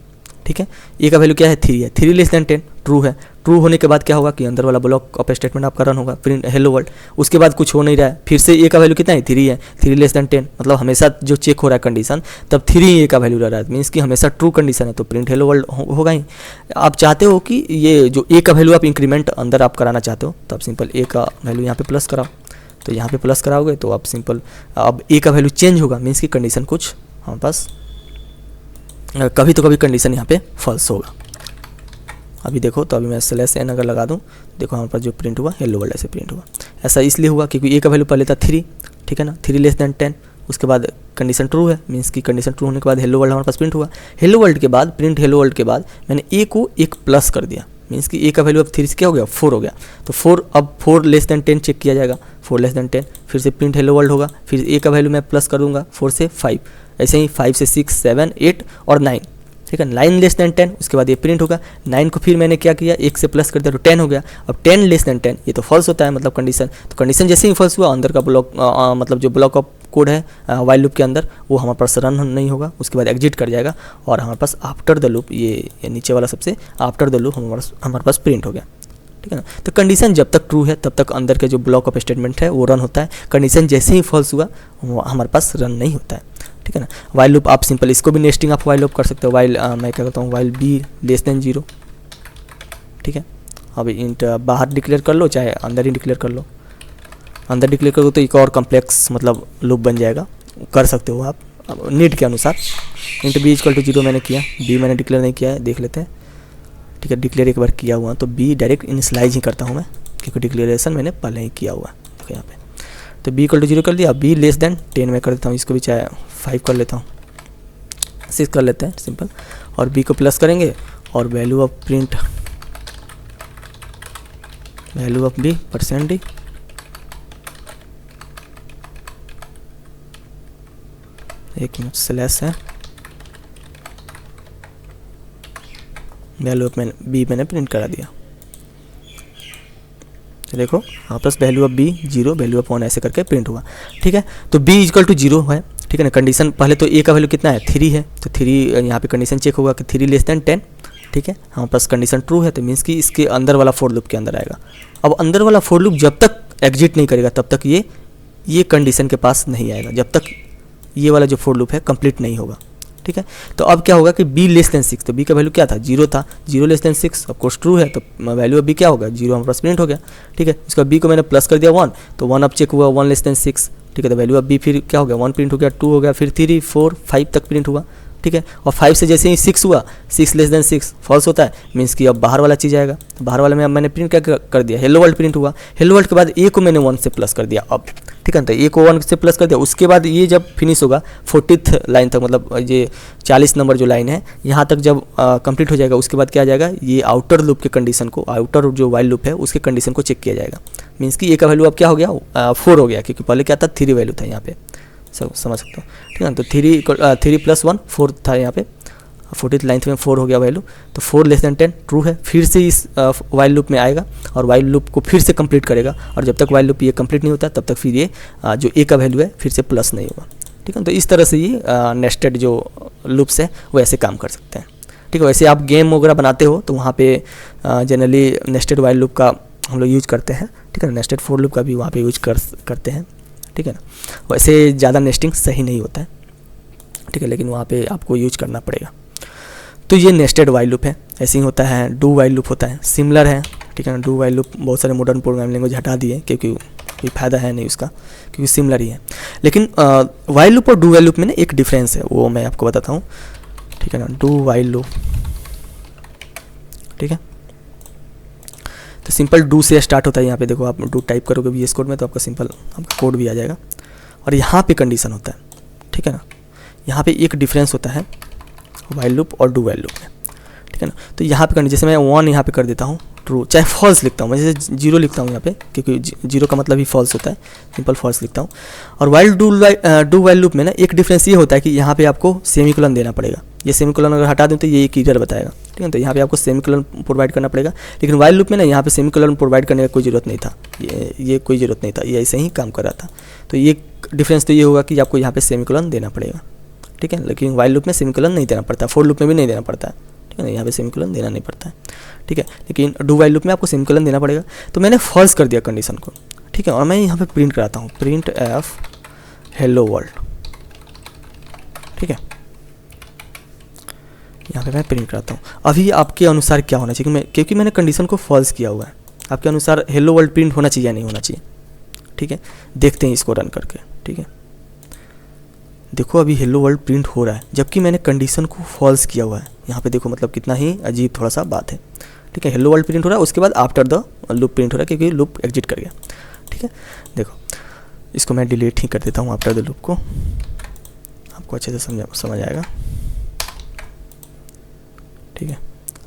ठीक है, ए का वैल्यू क्या है 3 है, 3 लेस देन 10 ट्रू है। ट्रू होने के बाद क्या होगा कि अंदर वाला ब्लॉक ऑफ स्टेटमेंट आपका रन होगा, प्रिंट हेलो वर्ल्ड। उसके बाद कुछ हो नहीं रहा है, फिर से ए का वैल्यू कितना है 3 है, 3 लेस देन 10, मतलब हमेशा जो चेक हो रहा है कंडीशन तब 3 ए का वैल्यू रह रहा है, मीन्स कि हमेशा ट्रू कंडीशन है, तो प्रिंट हेलो वर्ल्ड होगा ही। आप चाहते हो कि ये जो ए का वैल्यू आप इंक्रीमेंट अंदर आप कराना चाहते हो, तो आप सिंपल ए का वैल्यू यहाँ पे प्लस कराओ, तो यहाँ पे प्लस कराओगे तो आप सिंपल अब ए का वैल्यू चेंज होगा, मीन्स कि कंडीशन कुछ हमारे पास कभी तो कभी कंडीशन यहाँ पे फॉल्स होगा। अभी देखो, तो अभी मैं स्लैश एन अगर लगा दूँ, देखो हमारे पास जो प्रिंट हुआ हेलो वर्ल्ड ऐसे प्रिंट हुआ। ऐसा इसलिए हुआ क्योंकि ए का वैल्यू पहले था 3, ठीक है ना, 3 लेस देन 10, उसके बाद कंडीशन ट्रू है, मीन्स कि कंडीशन ट्रू होने के बाद हेलो वर्ल्ड हमारे पास प्रिंट हुआ। हेलो वर्ल्ड के बाद प्रिंट हेलो वर्ल्ड के बाद मैंने ए को एक प्लस कर दिया, मीन्स कि ए का वैल्यू अब 3 से क्या हो गया 4 हो गया, तो 4 अब 4 लेस देन 10 चेक किया जाएगा, 4 लेस देन 10, फिर से प्रिंट हेलो वर्ल्ड होगा, फिर ए का वैल्यू मैं प्लस कर दूंगा 4 से 5, ऐसे ही 5 से 6, 7, 8 और 9, ठीक है, 9 लेस देन 10, उसके बाद ये प्रिंट होगा। 9 को फिर मैंने क्या किया 1 से प्लस कर दिया तो 10 हो गया। अब 10 लेस देन 10 ये तो फॉल्स होता है, मतलब कंडीशन, तो कंडीशन जैसे ही फॉल्स हुआ अंदर का ब्लॉक मतलब जो ब्लॉक ऑफ कोड है वाइल लूप के अंदर वो हमारे पास रन नहीं होगा, उसके बाद एग्जिट कर जाएगा और हमारे पास आफ्टर द लूप ये नीचे वाला सबसे आफ्टर द लूप हमारे पास प्रिंट हो गया, ठीक है ना। तो कंडीशन जब तक ट्रू है तब तक अंदर के जो ब्लॉक ऑफ स्टेटमेंट है वो रन होता है, कंडीशन जैसे ही फॉल्स हुआ वो हमारे पास रन नहीं होता है, ठीक है ना। वाइल लूप आप सिंपल इसको भी नेस्टिंग आप वाइल लूप कर सकते हो, वाइल मैं क्या करता हूँ वाइल बी लेस देन 0, ठीक है। अब इंट बाहर डिक्लेयर कर लो चाहे अंदर ही डिक्लेयर कर लो, अंदर डिक्लेयर करो तो एक और कॉम्प्लेक्स मतलब लूप बन जाएगा, कर सकते हो आप नीड के अनुसार। इंट बी इक्वल टू 0 मैंने किया, बी मैंने डिक्लेयर नहीं किया है, देख लेते हैं, ठीक है। डिक्लेयर एक बार किया हुआ तो बी डायरेक्ट इनिशियलाइज ही करता हूँ मैं, क्योंकि डिक्लेरेशन मैंने पहले ही किया हुआ है, देखो यहाँ पे। तो बी इक्वल टू 0 कर दिया, बी लेस देन 10 में कर देता हूँ, इसको भी चाहे 5 कर लेता हूँ, 6 कर लेते हैं सिंपल, और बी को प्लस करेंगे और value of print value of b %d, एक मिनट स्लैश है, वैल्यू ऑफ बी मैंने प्रिंट करा दिया, तो देखो हाँ plus value of b 0 value of 1 ऐसे करके प्रिंट हुआ, ठीक है। तो बी इक्वल टू 0 है, ठीक है ना। कंडीशन पहले तो ए का वैल्यू कितना है 3 है, तो 3 यहाँ पे कंडीशन चेक होगा कि 3 लेस देन 10, ठीक है। हाँ प्लस कंडीशन ट्रू है तो मीन्स कि इसके अंदर वाला फोर लूप के अंदर आएगा। अब अंदर वाला फोर लूप जब तक एग्जिट नहीं करेगा तब तक ये कंडीशन के पास नहीं आएगा, जब तक ये वाला जो फोर लूप है कंप्लीट नहीं होगा, ठीक है। तो अब क्या होगा कि बी लेस देन 6, तो बी का वैल्यू क्या था 0 था, 0 लेस देन 6 ऑफकोर्स ट्रू है, तो वैल्यू ऑफ बी क्या होगा 0 हमारे पास प्रिंट हो गया, ठीक है। इसका बी को मैंने प्लस कर दिया 1, तो 1 अब चेक हुआ 1 लेस देन 6, ठीक है। तो वैल्यू ऑफ बी फिर क्या हो गया 1 प्रिंट हो गया, 2 हो गया, फिर 3 4 5 तक प्रिंट हुआ, ठीक है। और 5 से जैसे ही 6 हुआ 6 लेस देन 6 फॉल्स होता है, मीन्स कि अब बाहर वाला चीज़ आएगा, तो बाहर वाले में अब मैंने प्रिंट क्या कर दिया हेलो वर्ल्ड प्रिंट हुआ। हेलो वर्ल्ड के बाद ए को मैंने 1 से प्लस कर दिया अब, ठीक है। तो ए को 1 से प्लस कर दिया, उसके बाद ये जब फिनिश होगा 40th लाइन तक, मतलब ये 40 नंबर जो लाइन है यहाँ तक जब कंप्लीट हो जाएगा उसके बाद क्या आ जाएगा ये आउटर लूप के कंडीशन को, आउटर जो वाइल लूप है उसके कंडीशन को चेक किया जाएगा, मीन्स कि ए का वैल्यू अब क्या हो गया 4 हो गया, क्योंकि पहले क्या था 3 वैल्यू था यहाँ पे, समझ सकते हो, ठीक है। तो 3 + 1 4 था यहाँ पे, 40th लाइन में 4 हो गया वैल्यू, तो 4 लेस देन 10 ट्रू है, फिर से इस वाइल लूप में आएगा और वाइल लूप को फिर से कंप्लीट करेगा, और जब तक वाइल लूप ये कंप्लीट नहीं होता तब तक फिर ये जो ए का वैल्यू है फिर से प्लस नहीं होगा, ठीक है। तो इस तरह से ये नेस्टेड जो लूप्स है वो ऐसे काम कर सकते हैं, ठीक है। वैसे आप गेम वगैरह बनाते हो तो वहाँ पे जनरली नेस्टेड वाइल लूप का हम लोग यूज करते हैं, ठीक है। नेस्टेड फोर लूप का भी वहाँ पे यूज करते हैं, ठीक है ना। वैसे ज़्यादा नेस्टिंग सही नहीं होता है, ठीक है, लेकिन वहाँ पे आपको यूज करना पड़ेगा। तो ये नेस्टेड वाइल लूप है, ऐसे ही होता है। डू वाइल लूप होता है, सिमिलर है, ठीक है ना। डू वाइल लूप बहुत सारे मॉडर्न प्रोग्रामिंग लैंग्वेज हटा दिए क्योंकि कोई फ़ायदा है नहीं उसका, क्योंकि सिमिलर ही है। लेकिन वाइल लूप और डू वाइल लूप में ना एक डिफरेंस है, वो मैं आपको बताता हूँ, ठीक है ना। डू वाइल लूप, ठीक है, तो सिंपल डू से स्टार्ट होता है। यहाँ पे देखो आप डू टाइप करोगे VS कोड में तो आपका सिंपल आपका कोड भी आ जाएगा, और यहाँ पे कंडीशन होता है, ठीक है ना। यहाँ पे एक डिफरेंस होता है वाइल लूप और डू वाइल लूप में, ठीक है ना। तो यहाँ पे जैसे मैं 1 यहाँ पे कर देता हूँ ट्रू, चाहे फॉल्स लिखता हूँ, मैं जैसे 0 लिखता हूँ यहाँ पे क्योंकि 0 का मतलब ही फॉल्स होता है, सिंपल फॉल्स लिखता हूँ। और वाइल डू वाइल लूप में ना एक डिफरेंस ये होता है कि यहाँ पे आपको सेमीकोलन देना पड़ेगा, ये सेमीकोलन अगर हटा दें तो ये एक एरर बताएगा, ठीक है। तो यहाँ पे आपको सेमीकोलन प्रोवाइड करना पड़ेगा, लेकिन वाइल लूप में ना यहाँ पे सेमीकोलन प्रोवाइड करने का कोई ज़रूरत नहीं था, ये कोई ज़रूरत नहीं था, ये ऐसे ही काम कर रहा था। तो ये डिफरेंस तो ये होगा कि आपको यहाँ पे सेमीकोलन देना पड़ेगा, ठीक है। लेकिन वाइल लूप में सेमीकोलन नहीं देना पड़ता, फोर लूप में भी नहीं देना पड़ता है, ठीक है ना, यहाँ पे सेमीकोलन देना नहीं पड़ता है, ठीक है। लेकिन डू वाइल लूप में आपको सेमीकोलन देना पड़ेगा। तो मैंने फॉल्स कर दिया कंडीशन को, ठीक है, और मैं यहाँ पे प्रिंट कराता हूँ, प्रिंट एफ हेलो वर्ल्ड, ठीक है। यहाँ पे मैं प्रिंट कराता हूँ। अभी आपके अनुसार क्या होना चाहिए, क्योंकि मैंने कंडीशन को फॉल्स किया हुआ है, आपके अनुसार हेलो वर्ल्ड प्रिंट होना चाहिए या नहीं होना चाहिए, ठीक है। देखते हैं इसको रन करके, ठीक है। देखो अभी हेलो वर्ल्ड प्रिंट हो रहा है, जबकि मैंने कंडीशन को फॉल्स किया हुआ है। यहाँ पे देखो मतलब कितना ही अजीब थोड़ा सा बात है, ठीक है। हेलो वर्ल्ड प्रिंट हो रहा है, उसके बाद आफ्टर द लूप प्रिंट हो रहा है, क्योंकि लूप एग्जिट कर गया, ठीक है। देखो इसको मैं डिलीट ही कर देता हूँ आफ्टर द लूप को, आपको अच्छे से समझ आएगा, ठीक है।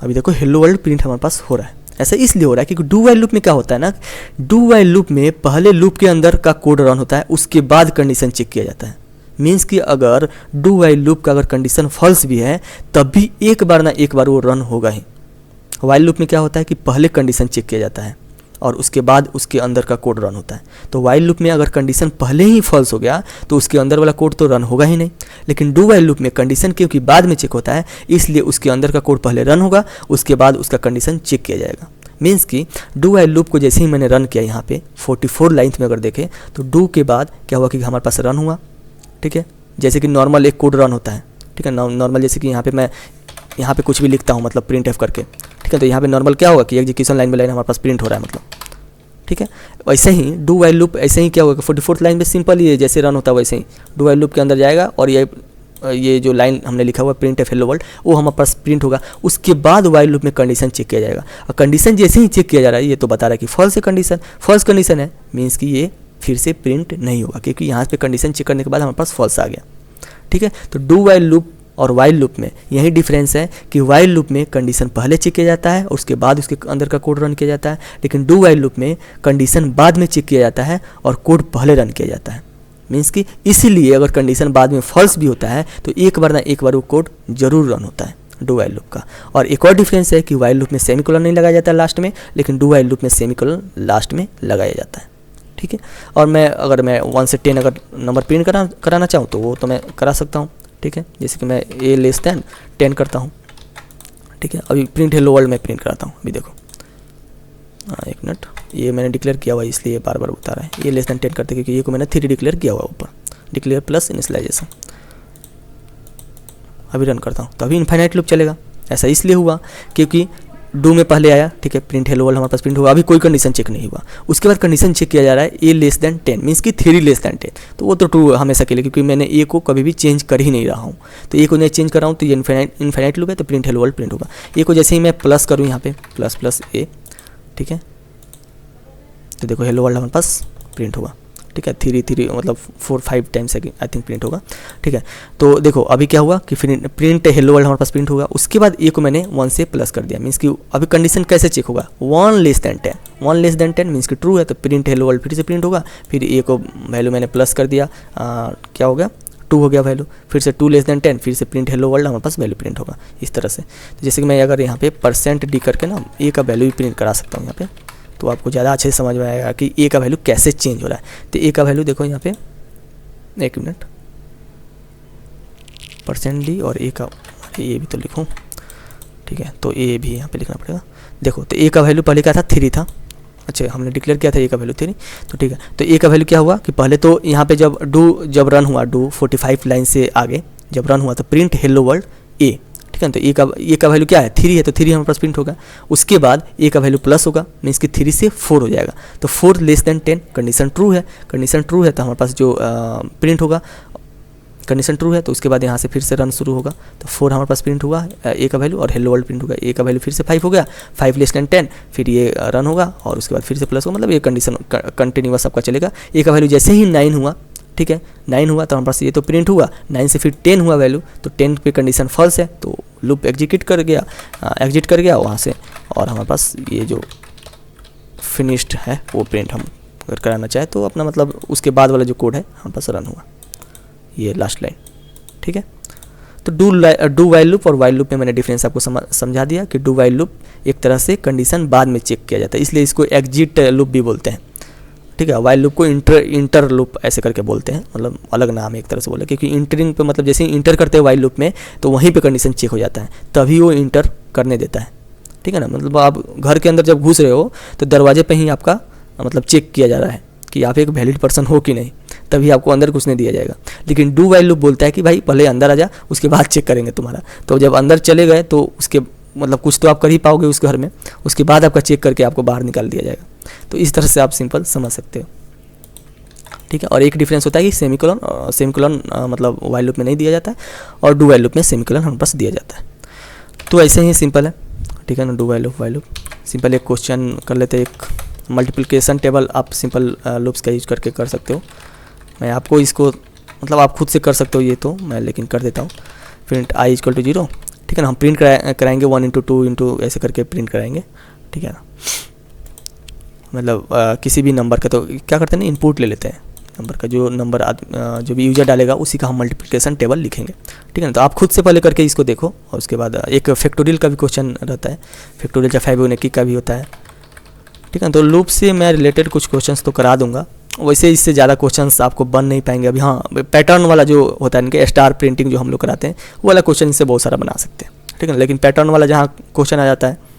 अभी देखो हेलो वर्ल्ड प्रिंट हमारे पास हो रहा है। ऐसा इसलिए हो रहा है क्योंकि डू वाइल लूप में क्या होता है ना, डू वाइल लूप में पहले लूप के अंदर का कोड रन होता है, उसके बाद कंडीशन चेक किया जाता है। मीन्स कि अगर डू वाइल लूप का अगर कंडीशन फॉल्स भी है तब भी एक बार ना एक बार वो रन होगा ही। वाइल लूप में क्या होता है कि पहले कंडीशन चेक किया जाता है और उसके बाद उसके अंदर का कोड रन होता है। तो वाइल लूप में अगर कंडीशन पहले ही फॉल्स हो गया तो उसके अंदर वाला कोड तो रन होगा ही नहीं। लेकिन डू वाइल लूप में कंडीशन क्योंकि बाद में चेक होता है, इसलिए उसके अंदर का कोड पहले रन होगा, उसके बाद उसका कंडीशन चेक किया जाएगा। मीन्स कि डू वाइल लूप को जैसे ही मैंने रन किया यहाँ पे 44 लाइन्स में अगर देखें तो डू के बाद क्या हुआ कि हमारे पास रन हुआ, ठीक है। जैसे कि नॉर्मल एक कोड रन होता है, ठीक है, नॉर्मल जैसे कि यहाँ पे मैं यहाँ पे कुछ भी लिखता हूँ मतलब प्रिंट एफ करके, ठीक है। तो यहाँ पे नॉर्मल क्या होगा कि एग्जीक्यूशन लाइन में लाइन हमारे पास प्रिंट हो रहा है मतलब, ठीक है। वैसे ही डू वाइल लूप ऐसे ही क्या होगा 44th लाइन में सिंपल ही है, जैसे रन होता है वैसे ही डू वाइल लूप के अंदर जाएगा और ये जो लाइन हमने लिखा हुआ प्रिंट एफ हेलो वर्ल्ड वो हमारे पास प्रिंट होगा। उसके बाद वाइल लूप में कंडीशन चेक किया जाएगा और कंडीशन जैसे ही चेक किया जा रहा है ये तो बता रहा है कि फॉल्स है कंडीशन, फॉल्स कंडीशन है, मीन्स कि ये फिर से प्रिंट नहीं होगा क्योंकि यहाँ पे कंडीशन चेक करने के बाद हमारे पास फॉल्स आ गया, ठीक है। तो डू वाइल लूप और वाइल लूप में यही डिफरेंस है कि वाइल लूप में कंडीशन पहले चेक किया जाता है और उसके बाद उसके अंदर का कोड रन किया जाता है, लेकिन डू वाइल लूप में कंडीशन बाद में चेक किया जाता है और कोड पहले रन किया जाता है। मीन्स कि इसीलिए अगर कंडीशन बाद में फॉल्स भी होता है तो एक बार ना एक बार वो कोड जरूर रन होता है डू वाइल लूप का। और एक और डिफरेंस है कि वाइल लूप में सेमीकोलन नहीं लगाया जाता है लास्ट में, लेकिन डू वाइल लूप में सेमीकोलन लास्ट में लगाया जाता है, ठीक है। और अगर मैं 1 से 10 अगर नंबर प्रिंट कराना चाहूँ तो वो तो मैं करा सकता हूँ, ठीक है। जैसे कि मैं ए लेस दैन 10 करता हूँ, ठीक है। अभी प्रिंट हेलो वर्ल्ड में प्रिंट कराता हूँ, अभी देखो एक मिनट, ये मैंने डिक्लेयर किया हुआ है इसलिए बार बार बता रहा है। ये लेस दैन 10 करते क्योंकि ये को मैंने 3 डिक्लेयर किया हुआ ऊपर, डिक्लेयर प्लस इनिशियलाइजेशन। अभी रन करता हूँ तो अभी इनफाइनाइट लूप चलेगा। ऐसा इसलिए हुआ क्योंकि डू में पहले आया, ठीक है, प्रिंट हेलो वर्ल्ड हमारे पास प्रिंट हुआ, अभी कोई कंडीशन चेक नहीं हुआ। उसके बाद कंडीशन चेक किया जा रहा है ए लेस दैन 10 मीन्स कि 3 लेस दैन 10, तो वो तो ट्रू हमेशा के लिए क्योंकि मैंने ए को कभी भी चेंज कर ही नहीं रहा हूँ। तो ए को नहीं चेंज कर रहा हूँ तो ये इनफाइनाइट लूप है तो प्रिंट हेलो वर्ल्ड प्रिंट होगा। ए को जैसे ही मैं प्लस करूँ यहाँ पे प्लस प्लस ए, ठीक है, तो देखो हेलो वर्ल्ड हमारे पास प्रिंट होगा, ठीक है। 3 मतलब 4-5 टाइम्स आई थिंक प्रिंट होगा, ठीक है। तो देखो अभी क्या हुआ कि फिर प्रिंट हेलो वर्ल्ड हमारे पास प्रिंट होगा। उसके बाद ए को मैंने 1 से प्लस कर दिया, मीन्स कि अभी कंडीशन कैसे चेक होगा 1 less than 10, 1 less than 10 means कि ट्रू है तो प्रिंट हेलो वर्ल्ड फिर से प्रिंट होगा। फिर ए को वैल्यू मैंने प्लस कर दिया, क्या हो गया 2 हो गया वैल्यू, फिर से 2 लेस दैन 10 फिर से प्रिंट हेलो वर्ल्ड हमारे पास वैल्यू प्रिंट होगा इस तरह से। तो जैसे कि मैं अगर यहाँ पे %d करके ना ए का वैल्यू भी प्रिंट करा सकता हूँ यहाँ पे, तो आपको ज़्यादा अच्छे से समझ में आएगा कि ए का वैल्यू कैसे चेंज हो रहा है। तो ए का वैल्यू देखो यहाँ पे, एक मिनट, %d और ए का ए भी तो लिखूँ, ठीक है। तो ए भी यहाँ पे लिखना पड़ेगा। देखो तो ए का वैल्यू पहले क्या था 3 था, अच्छा हमने डिक्लेयर किया था ए का वैल्यू 3, तो ठीक है। तो ए का वैल्यू क्या हुआ कि पहले तो यहाँ पे जब रन हुआ डू 45 लाइन से आगे जब रन हुआ तो प्रिंट हेलो वर्ल्ड ए, ठीक है। तो ए का वैल्यू क्या है 3 है तो 3 हमारे पास प्रिंट होगा। उसके बाद ए का वैल्यू प्लस होगा मीन्स कि 3 से 4 हो जाएगा, तो 4 लेस दैन 10 कंडीशन ट्रू है, कंडीशन ट्रू है तो हमारे पास जो प्रिंट होगा कंडीशन ट्रू है। तो उसके बाद यहाँ से फिर से रन शुरू होगा तो 4 हमारे पास प्रिंट हुआ ए का वैल्यू और हेलो वर्ल्ड प्रिंट होगा। ए का वैल्यू फिर से 5 हो गया, 5 लेस दैन 10 फिर ये रन होगा और उसके बाद फिर से प्लस होगा, मतलब ये कंडीशन कंटिन्यूअस आपका चलेगा। ए का वैल्यू जैसे ही 9 हुआ, ठीक है, 9 हुआ तो हमारे पास ये तो प्रिंट हुआ, 9 से फिर 10 हुआ वैल्यू, तो 10 पे कंडीशन फॉल्स है तो लूप एग्जीट कर गया वहाँ से, और हमारे पास ये जो फिनिश्ड है वो प्रिंट हम अगर कराना चाहे तो अपना मतलब उसके बाद वाला जो कोड है हमारे पास रन हुआ, ये लास्ट लाइन, ठीक है। तो डू वाइल लूप और वाइल लूप में मैंने डिफरेंस आपको समझा दिया कि डू वाइल लूप एक तरह से कंडीशन बाद में चेक किया जाता है, इसलिए इसको एग्जिट लूप भी बोलते हैं, ठीक है। वाइल लूप को इंटर लूप ऐसे करके बोलते हैं, मतलब अलग नाम है एक तरह से बोले, क्योंकि इंटरिंग पे मतलब जैसे ही इंटर करते हैं वाइल लूप में तो वहीं पे कंडीशन चेक हो जाता है, तभी वो इंटर करने देता है, ठीक है ना। मतलब आप घर के अंदर जब घुस रहे हो तो दरवाजे पे ही आपका मतलब चेक किया जा रहा है कि आप एक वैलिड पर्सन हो कि नहीं, तभी आपको अंदर घुसने दिया जाएगा। लेकिन डू वाइल लूप बोलता है कि भाई पहले अंदर आ जा, उसके बाद चेक करेंगे तुम्हारा। तो जब अंदर चले गए तो उसके मतलब कुछ तो आप कर ही पाओगे उस घर में, उसके बाद आपका चेक करके आपको बाहर निकाल दिया जाएगा। तो इस तरह से आप सिंपल समझ सकते हो, ठीक है। और एक डिफरेंस होता है कि सेमीकोलन मतलब वाइल लूप में नहीं दिया जाता है और डू वाइल लूप में सेमीकोलन हमारे पास दिया जाता है। तो ऐसे ही सिंपल है, ठीक है ना। डू वाइल लूप सिंपल एक क्वेश्चन कर लेते हैं, एक मल्टीप्लिकेशन टेबल आप सिंपल लूप्स का यूज करके कर सकते हो। मैं आपको इसको मतलब आप खुद से कर सकते हो ये, तो मैं लेकिन कर देता हूँ। प्रिंट i इक्वल टू 0, ठीक है ना। हम प्रिंट कराएंगे 1 इंटू 2 इंटू ऐसे करके प्रिंट कराएंगे, ठीक है ना। मतलब किसी भी नंबर का तो क्या करते हैं ना, इनपुट ले लेते हैं नंबर का, जो नंबर जो भी यूजर डालेगा उसी का हम मल्टीप्लिकेशन टेबल लिखेंगे, ठीक है ना। तो आप खुद से पहले करके इसको देखो, और उसके बाद एक फैक्टोरियल का भी क्वेश्चन रहता है, फैक्टोरियल या फाइबोनाची का भी होता है, ठीक है। तो लूप से मैं रिलेटेड कुछ क्वेश्चंस तो करा दूंगा, वैसे इससे ज़्यादा क्वेश्चंस आपको बन नहीं पाएंगे अभी। हाँ, पैटर्न वाला जो होता है इनके स्टार प्रिंटिंग जो हम लोग कराते हैं वो वाला क्वेश्चन इससे बहुत सारा बना सकते हैं, ठीक है। लेकिन पैटर्न वाला जहाँ क्वेश्चन आ जाता है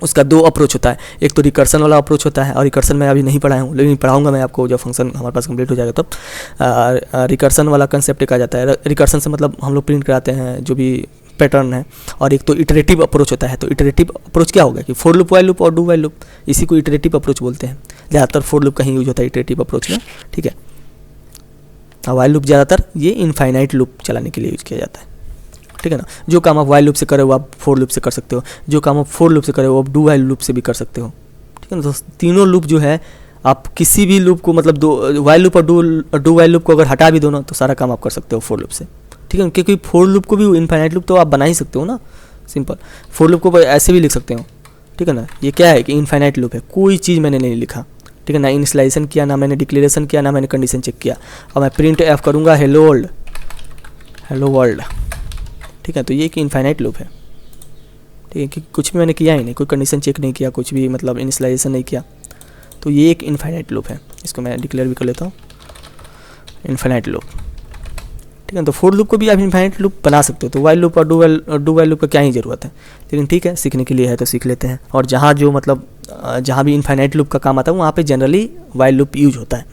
उसका 2 अप्रोच होता है, एक तो रिकर्सन वाला अप्रोच होता है, और रिकर्सन मैं अभी नहीं पढ़ाया हूँ, लेकिन पढ़ाऊंगा मैं आपको जब फंक्शन हमारे पास कंप्लीट हो जाएगा तब। रिकर्सन वाला कंसेप्ट एक आ जाता है। रिकर्सन से मतलब हम लोग प्रिंट कराते हैं जो भी पैटर्न है। और एक तो इटरेटिव अप्रोच होता है। तो इटरेटिव अप्रोच क्या होगा कि फॉर लूप, वाइल लूप और डू वाइल लूप, इसी को इटरेटिव अप्रोच बोलते हैं। ज़्यादातर फॉर लूप का ही यूज होता है इटरेटिव अप्रोच में, ठीक है। वाइल लूप ज़्यादातर ये इनफाइनाइट लूप चलाने के लिए यूज किया जाता है, ठीक है ना। जो काम आप वाइल लूप से करे वो आप फॉर लूप से कर सकते हो, जो काम आप फॉर लूप से करे वो आप डू वाइल लूप से भी कर सकते हो, ठीक है ना। तो तीनों लूप जो है आप किसी भी लूप को मतलब दो वाइल लूप और डू वाइल लूप को अगर हटा भी दो ना तो सारा काम आप कर सकते हो फॉर लूप से, ठीक है। क्योंकि फॉर लूप को भी इनफाइनाइट लूप तो आप बना ही सकते हो ना, सिंपल। फॉर लूप को ऐसे भी लिख सकते हो, ठीक है ना। ये क्या है कि इनफाइनाइट लूप है, कोई चीज़ मैंने नहीं लिखा, ठीक है ना। इनिशियलाइजेशन किया ना, मैंने डिक्लेरेशन किया ना, मैंने कंडीशन चेक किया। और मैं प्रिंट एफ करूँगा हेलो वर्ल्ड, ठीक है। तो ये एक इनफाइनाइट लूप है, ठीक है, कि कुछ भी मैंने किया ही नहीं, कोई कंडीशन चेक नहीं किया, कुछ भी मतलब इनिशियलाइजेशन नहीं किया, तो ये एक इनफाइनाइट लूप है। इसको मैं डिक्लेयर भी कर लेता हूँ, इनफाइनाइट लूप, ठीक है। तो फॉर लूप को भी आप इनफाइनाइट लूप बना सकते हो। तो वाइल लूप और डू वाइल लूप का क्या ही ज़रूरत है, लेकिन ठीक है, सीखने के लिए है तो सीख लेते हैं। और जहाँ जो मतलब जहाँ भी इनफाइनाइट लूप का काम आता है वहाँ पे जनरली वाइल लूप यूज होता है,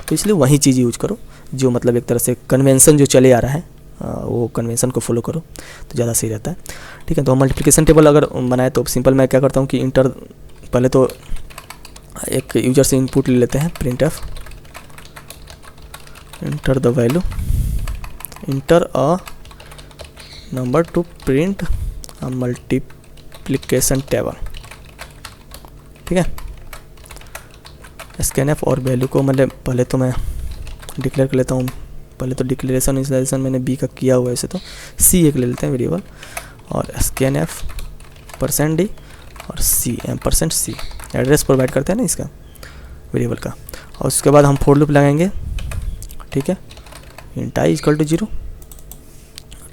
तो इसलिए वही चीज़ यूज करो जो मतलब एक तरह से कन्वेंशन जो चले आ रहा है वो कन्वेंशन को फॉलो करो तो ज़्यादा सही रहता है, ठीक है। तो मल्टीप्लिकेशन टेबल अगर बनाए तो सिंपल मैं क्या करता हूँ कि इंटर, पहले तो एक यूजर से इनपुट ले लेते हैं, print F enter the value, inter a number two print a multiplication table, ठीक है। स्कैन एफ और वैल्यू को मतलब पहले तो मैं डिक्लेयर कर लेता हूँ। पहले तो डिक्लेरेशन इनिशियलाइजेशन मैंने बी का किया हुआ है, ऐसे तो सी एक ले लेते हैं वेरिएबल, और स्कैन एफ %d और सी %c एड्रेस प्रोवाइड करते हैं ना इसका वेरिएबल का। और उसके बाद हम फॉर लूप लगाएंगे, ठीक है। इंट i इक्वल टू 0,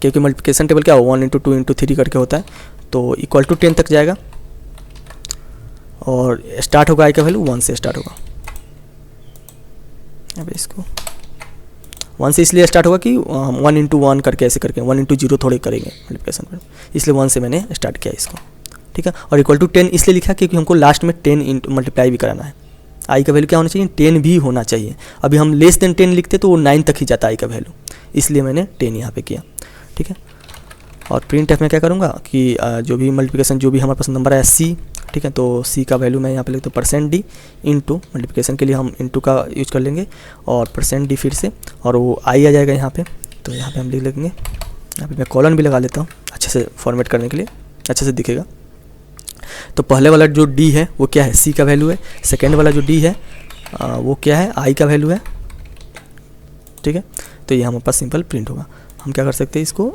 क्योंकि मल्टीप्लिकेशन टेबल क्या हो 1 इंटू 2 इंटू 3 करके होता है, तो इक्वल टू 10 तक जाएगा और स्टार्ट होगा i का वैल्यू 1 से स्टार्ट होगा। अब इसको 1 से इसलिए स्टार्ट होगा कि 1 इंटू 1 करके ऐसे करके 1 इंटू 0 थोड़े करेंगे मल्टीप्लिकेशन में, इसलिए 1 से मैंने स्टार्ट किया इसको, ठीक है। और इक्वल टू 10 इसलिए लिखा क्योंकि हमको लास्ट में 10 इंटू मल्टीप्लाई भी कराना है। आई का वैल्यू क्या होना चाहिए, 10 भी होना चाहिए। अभी हम लेस देन 10 लिखते तो वो 9 तक ही जाता आई का वैल्यू, इसलिए मैंने 10 यहाँ पे किया, ठीक है। और प्रिंट एफ में क्या करूँगा कि जो भी मल्टीप्लिकेशन जो भी हमारे पास नंबर है सी, ठीक है, तो सी का वैल्यू मैं यहाँ पे लिखता हूँ %d इंटू मल्टीप्लिकेशन के लिए हम इंटू का यूज कर लेंगे और %d फिर से, और वो आई आ जाएगा यहाँ पे, तो यहाँ पे हम लिख लेंगे। यहाँ पे मैं कॉलन भी लगा लेता हूँ अच्छे से फॉर्मेट करने के लिए, अच्छे से दिखेगा। तो पहले वाला जो d है वो क्या है, c का वैल्यू है। सेकेंड वाला जो d है वो क्या है, i का वैल्यू है, ठीक है। तो ये हमारे पास सिंपल प्रिंट होगा। हम क्या कर सकते हैं, इसको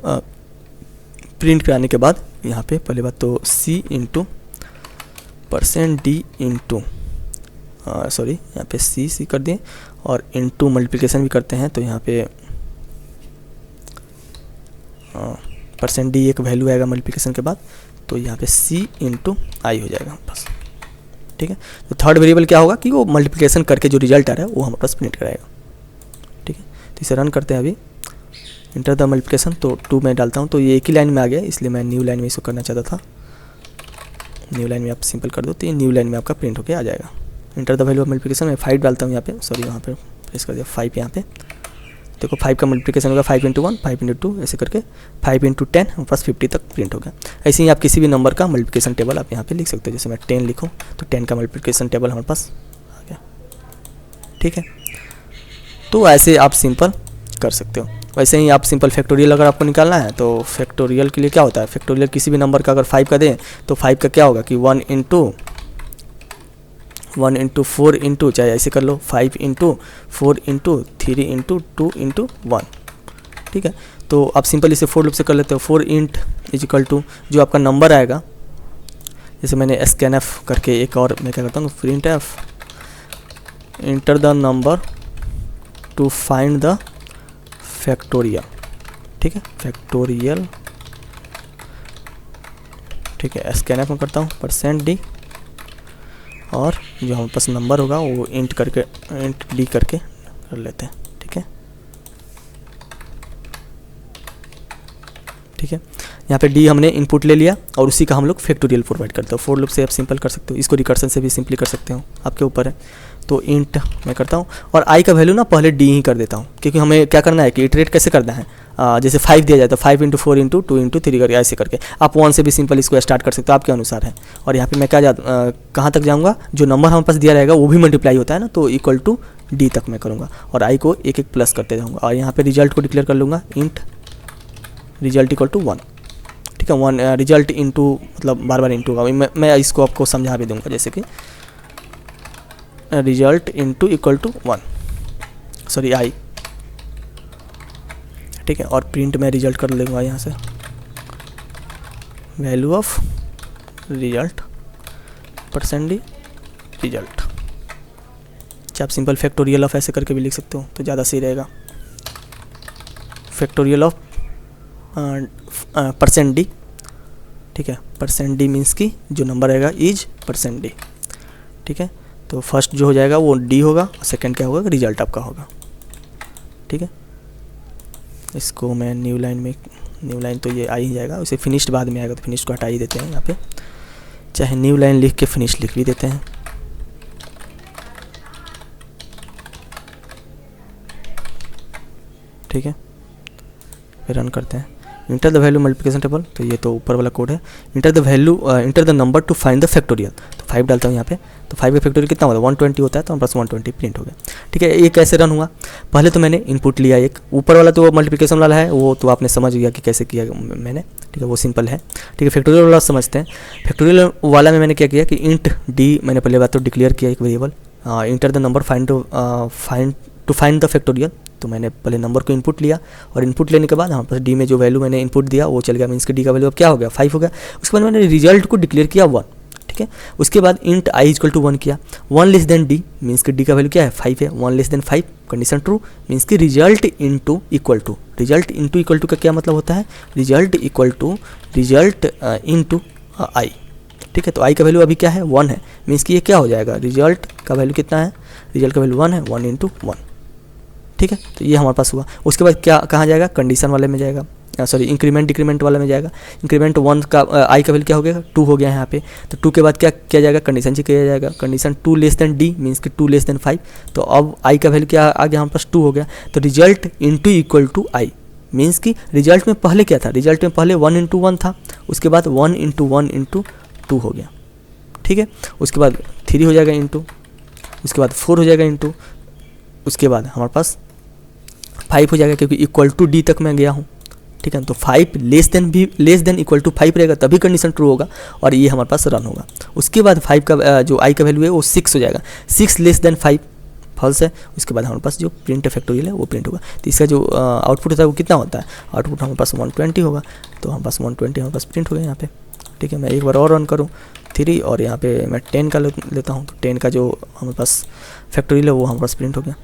प्रिंट कराने के बाद यहाँ पे पहले बात तो c into %d into sorry यहाँ पे c कर दिए और इंटू मल्टीप्लिकेशन भी करते हैं, तो यहाँ पे परसेंट डी एक वैल्यू आएगा मल्टीप्लिकेशन के बाद, तो यहाँ पे सी इंटू आई हो जाएगा हमारे पास। ठीक है, तो थर्ड वेरिएबल क्या होगा कि वो मल्टीप्लिकेशन करके जो रिजल्ट आ रहा है वो हमारे पास प्रिंट कराएगा। ठीक है, तो इसे रन करते हैं अभी। इंटर द मल्टीप्लिकेशन, तो 2 मैं डालता हूँ, तो ये एक ही लाइन में आ गया, इसलिए मैं न्यू लाइन में इसको करना चाहता था। न्यू लाइन में आप सिंपल कर दो तो ये न्यू लाइन में आपका प्रिंट होकर आ जाएगा। Enter the value of multiplication, मैं 5 डालता हूँ यहाँ पे, सॉरी वहाँ पे प्रेस कर दिया 5 यहाँ पे। देखो 5 का मल्टीप्लिकेशन होगा 5 इंटू 1, 5 इंटू 2, ऐसे करके 5 इंटू 10 हमारे पास 50 तक प्रिंट हो गया। ऐसे ही आप किसी भी नंबर का मल्टीप्लिकेशन टेबल आप यहाँ पे लिख सकते हो। जैसे मैं 10 लिखूँ तो 10 का मल्टीप्लिकेशन टेबल हमारे पास आ गया। ठीक है, तो ऐसे आप सिंपल कर सकते हो। वैसे ही आप सिंपल फैक्टोरियल अगर आपको निकालना है तो फैक्टोरियल के लिए क्या होता है, फैक्टोरियल किसी भी नंबर का अगर 5 का दें तो 5 का क्या होगा कि 1 इंटू 4 इंटू, चाहे ऐसे कर लो 5 इंटू 4 इंटू 3 इंटू 2 इंटू 1। ठीक है, तो आप सिंपल इसे फोर लूप से कर लेते हो। 4 इंट इज इक्वल टू जो आपका नंबर आएगा, जैसे मैंने स्कैनएफ करके एक और मैं क्या करता हूँ print F enter the number two find the factorial. ठीक है, फैक्टोरियल। ठीक है, स्कैनएफ में करता हूँ %d और जो हमारे पास नंबर होगा वो इंट डी करके कर लेते हैं। ठीक है, ठीक है, यहाँ पे डी हमने इनपुट ले लिया और उसी का हम लोग फैक्टोरियल प्रोवाइड करते हो। फोर लूप से आप सिंपल कर सकते हो, इसको रिकर्सन से भी सिंपली कर सकते हो, आपके ऊपर है। तो इंट मैं करता हूँ और आई का वैल्यू ना पहले डी ही कर देता हूँ, क्योंकि हमें क्या करना है कि इटरेट कैसे करना है। जैसे 5 दिया जाए तो 5 इंटू 4 इंटू 2 इंटू 3 करके ऐसे करके आप 1 से भी सिंपल इसको स्टार्ट कर सकते हो, आपके अनुसार है। और यहाँ पे मैं क्या कहाँ तक जाऊँगा, जो नंबर हमारे पास दिया रहेगा वो भी मल्टीप्लाई होता है ना, तो इक्वल टू डी तक मैं करूँगा और आई को एक एक प्लस करते जाऊँगा। और यहाँ पे रिजल्ट को डिक्लेयर कर लूँगा इंट रिजल्ट इक्वल टू 1। ठीक है, 1 रिजल्ट इंटू मतलब बार बार इंटू होगा। मैं इसको आपको समझा भी दूँगा, जैसे कि result into equal to 1, sorry I. ठीक है, और प्रिंट में रिजल्ट कर लूँगा यहाँ से value of result %d result. आप सिंपल फैक्टोरियल ऑफ ऐसे करके भी लिख सकते हो तो ज़्यादा सही रहेगा। Factorial of %d। ठीक है, %d मीन्स कि जो नंबर रहेगा इज %d। ठीक है, तो फर्स्ट जो हो जाएगा वो डी होगा और सेकंड क्या होगा रिजल्ट आपका होगा। ठीक है, इसको मैं न्यू लाइन तो ये आ ही जाएगा, उसे फिनिश्ड बाद में आएगा तो फिनिश को हटा ही देते हैं यहाँ पे, चाहे न्यू लाइन लिख के फिनिश लिख भी देते हैं। ठीक है, फिर रन करते हैं। Enter the value multiplication table, तो ये तो ऊपर वाला कोड है। Enter the number two find the factorial, तो 5 डालता हूँ यहाँ पे, तो 5 का फैक्टोरियल कितना होता है 120 होता है, तो प्लस 120 प्रिंट हो गया। ठीक है, ये कैसे रन हुआ, पहले तो मैंने इनपुट लिया एक, ऊपर वाला तो मल्टीप्लिकेशन वाला है वो तो आपने समझ गया कि कैसे किया मैंने। ठीक है, वो सिंपल है। ठीक है, फैक्टोरियल वाला समझते हैं। फैक्टोरियल वाला में मैंने क्या किया कि इंट डी मैंने पहले बात तो डिक्लेयर किया एक variable, enter the number two find the factorial, तो मैंने पहले नंबर को इनपुट लिया और इनपुट लेने के बाद हमारे पास डी में जो वैल्यू मैंने इनपुट दिया वो चल गया, मीन्स कि डी का वैल्यू अब क्या हो गया 5 हो गया। उसके बाद मैंने रिजल्ट को डिक्लेयर किया 1। ठीक है, उसके बाद इंट आई इक्वल टू 1 किया, 1 लेस देन डी मीन्स कि डी का वैल्यू क्या है 5 है, 1 less than 5 condition true means कि result into equal to, result into equal to का क्या मतलब होता है, result equal to result into i. ठीक है, तो आई का वैल्यू अभी क्या है 1 है, मीन्स कि ये क्या हो जाएगा रिजल्ट का वैल्यू कितना है, रिजल्ट का वैल्यू 1 है, 1 इंटू 1। ठीक है, तो ये हमारे पास हुआ। उसके बाद क्या कहाँ जाएगा, कंडीशन वाले में जाएगा, सॉरी इंक्रीमेंट डिक्रीमेंट वाला में जाएगा। इंक्रीमेंट 1 का आई का वैल्यू क्या हो गया 2 हो गया है यहाँ पे, तो 2 के बाद क्या किया जाएगा, कंडीशन चेक किया जाएगा। Condition 2 less than d means कि 2 लेस देन 5, तो अब आई का वैल्यू क्या आ गया हमारे पास 2 हो गया, तो result into equal to I means कि रिजल्ट में पहले क्या था, रिजल्ट में पहले 1 इंटू 1 था, उसके बाद 1 इंटू 1 इंटू 2 हो गया। ठीक है, उसके बाद 3 हो जाएगा इंटू, उसके बाद 4 हो जाएगा इंटू, उसके बाद हमारे पास 5 हो जाएगा क्योंकि इक्वल टू डी तक मैं गया हूँ। ठीक है, तो 5 लेस देन इक्वल टू 5 रहेगा तभी कंडीशन ट्रू होगा और ये हमारे पास रन होगा। उसके बाद 5 का जो आई का वैल्यू है वो 6 हो जाएगा, 6 लेस देन 5 फॉल्स है। उसके बाद हमारे पास जो प्रिंट फैक्टोरियल है वो प्रिंट होगा, तो इसका जो आउटपुट होता है वो कितना होता है, आउटपुट हमारे पास 120 होगा, तो हमारे पास 120 हमारे पास प्रिंट हो गया यहाँ पे। ठीक है, मैं एक बार और रन करूँ 3 और यहाँ पे मैं 10 का लेता हूँ, तो 10 का जो हमारे पास फैक्टोरियल है वो हमारे पास प्रिंट हो गया।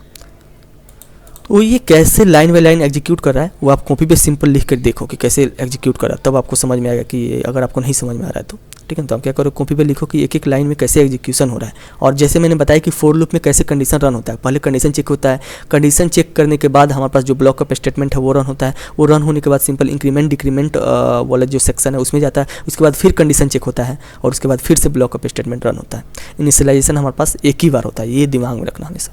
तो ये कैसे लाइन बाय लाइन एग्जीक्यूट कर रहा है वो आप कॉपी पे सिंपल लिख कर देखो कि कैसे एग्जीक्यूट कर रहा है, तब आपको समझ में आएगा कि ये अगर आपको नहीं समझ में आ रहा है तो ठीक है। तो आप क्या करो, कॉपी पे लिखो कि एक एक लाइन में कैसे एग्जीक्यूशन हो रहा है। और जैसे मैंने बताया कि फोर लूप में कैसे कंडीशन रन होता है, पहले कंडीशन चेक होता है, कंडीशन चेक करने के बाद हमारे पास जो ब्लॉक अप स्टेटमेंट है वो रन होता है, वो रन होने के बाद सिंपल इंक्रीमेंट डिक्रीमेंट वाला जो सेक्शन है उसमें जाता है, उसके बाद फिर कंडीशन चेक होता है और उसके बाद फिर से ब्लॉक अप स्टेटमेंट रन होता है। इनिशियलाइजेशन हमारे पास एक ही बार होता है, ये दिमाग में रखना हमेशा,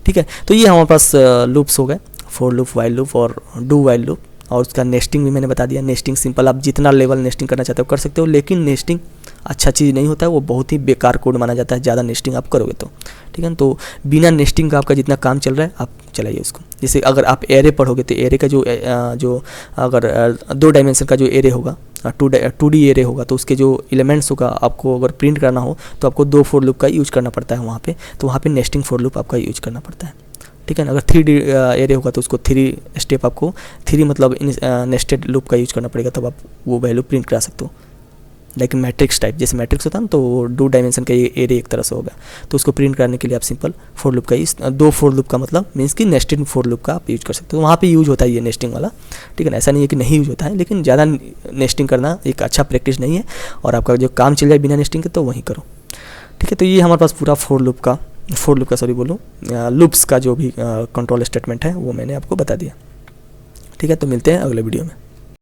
ठीक है। तो ये हमारे पास लूप्स हो गए, फोर लूप, वाइल लूप और डू वाइल लूप। और उसका नेस्टिंग भी मैंने बता दिया। नेस्टिंग सिंपल, आप जितना लेवल नेस्टिंग करना चाहते हो कर सकते हो, लेकिन नेस्टिंग अच्छा चीज़ नहीं होता है, वो बहुत ही बेकार कोड माना जाता है ज़्यादा नेस्टिंग आप करोगे तो, ठीक है ना। तो बिना नेस्टिंग का आपका जितना काम चल रहा है आप चलाइए उसको। जैसे अगर आप एरे पढ़ोगे तो एरे का जो अगर 2 डायमेंशन का जो एरे होगा, 2D एरे होगा, तो उसके जो एलिमेंट्स होगा आपको अगर प्रिंट करना हो तो आपको 2 फोर लूप का यूज करना पड़ता है वहाँ पे, तो वहाँ पे नेस्टिंग फोर लूप आपका यूज करना पड़ता है, ठीक है ना। अगर 3D एरे होगा तो उसको 3 स्टेप आपको 3 मतलब नेस्टेड लूप का यूज करना पड़ेगा, तब आप वो वैल्यू प्रिंट करा सकते हो। लेकिन मैट्रिक्स टाइप, जैसे मैट्रिक्स होता है ना, तो 2 डायमेंशन का ये एरे एक तरह से होगा, तो उसको प्रिंट करने के लिए आप सिंपल फोर लूप का यूज, 2 फोर लूप का मतलब मीन्स कि नेस्टेड फोर लूप का आप यूज कर सकते हो। वहाँ पे यूज होता है ये नेस्टिंग वाला, ठीक है ना। ऐसा नहीं है कि नहीं यूज होता है, लेकिन ज़्यादा नेस्टिंग करना एक अच्छा प्रैक्टिस नहीं है, और आपका जो काम चल जाए बिना नेस्टिंग के तो वहीं करो, ठीक है। तो ये हमारे पास पूरा फोर लूप का लूप्स का जो भी कंट्रोल स्टेटमेंट है वो मैंने आपको बता दिया, ठीक है। तो मिलते हैं अगले वीडियो में।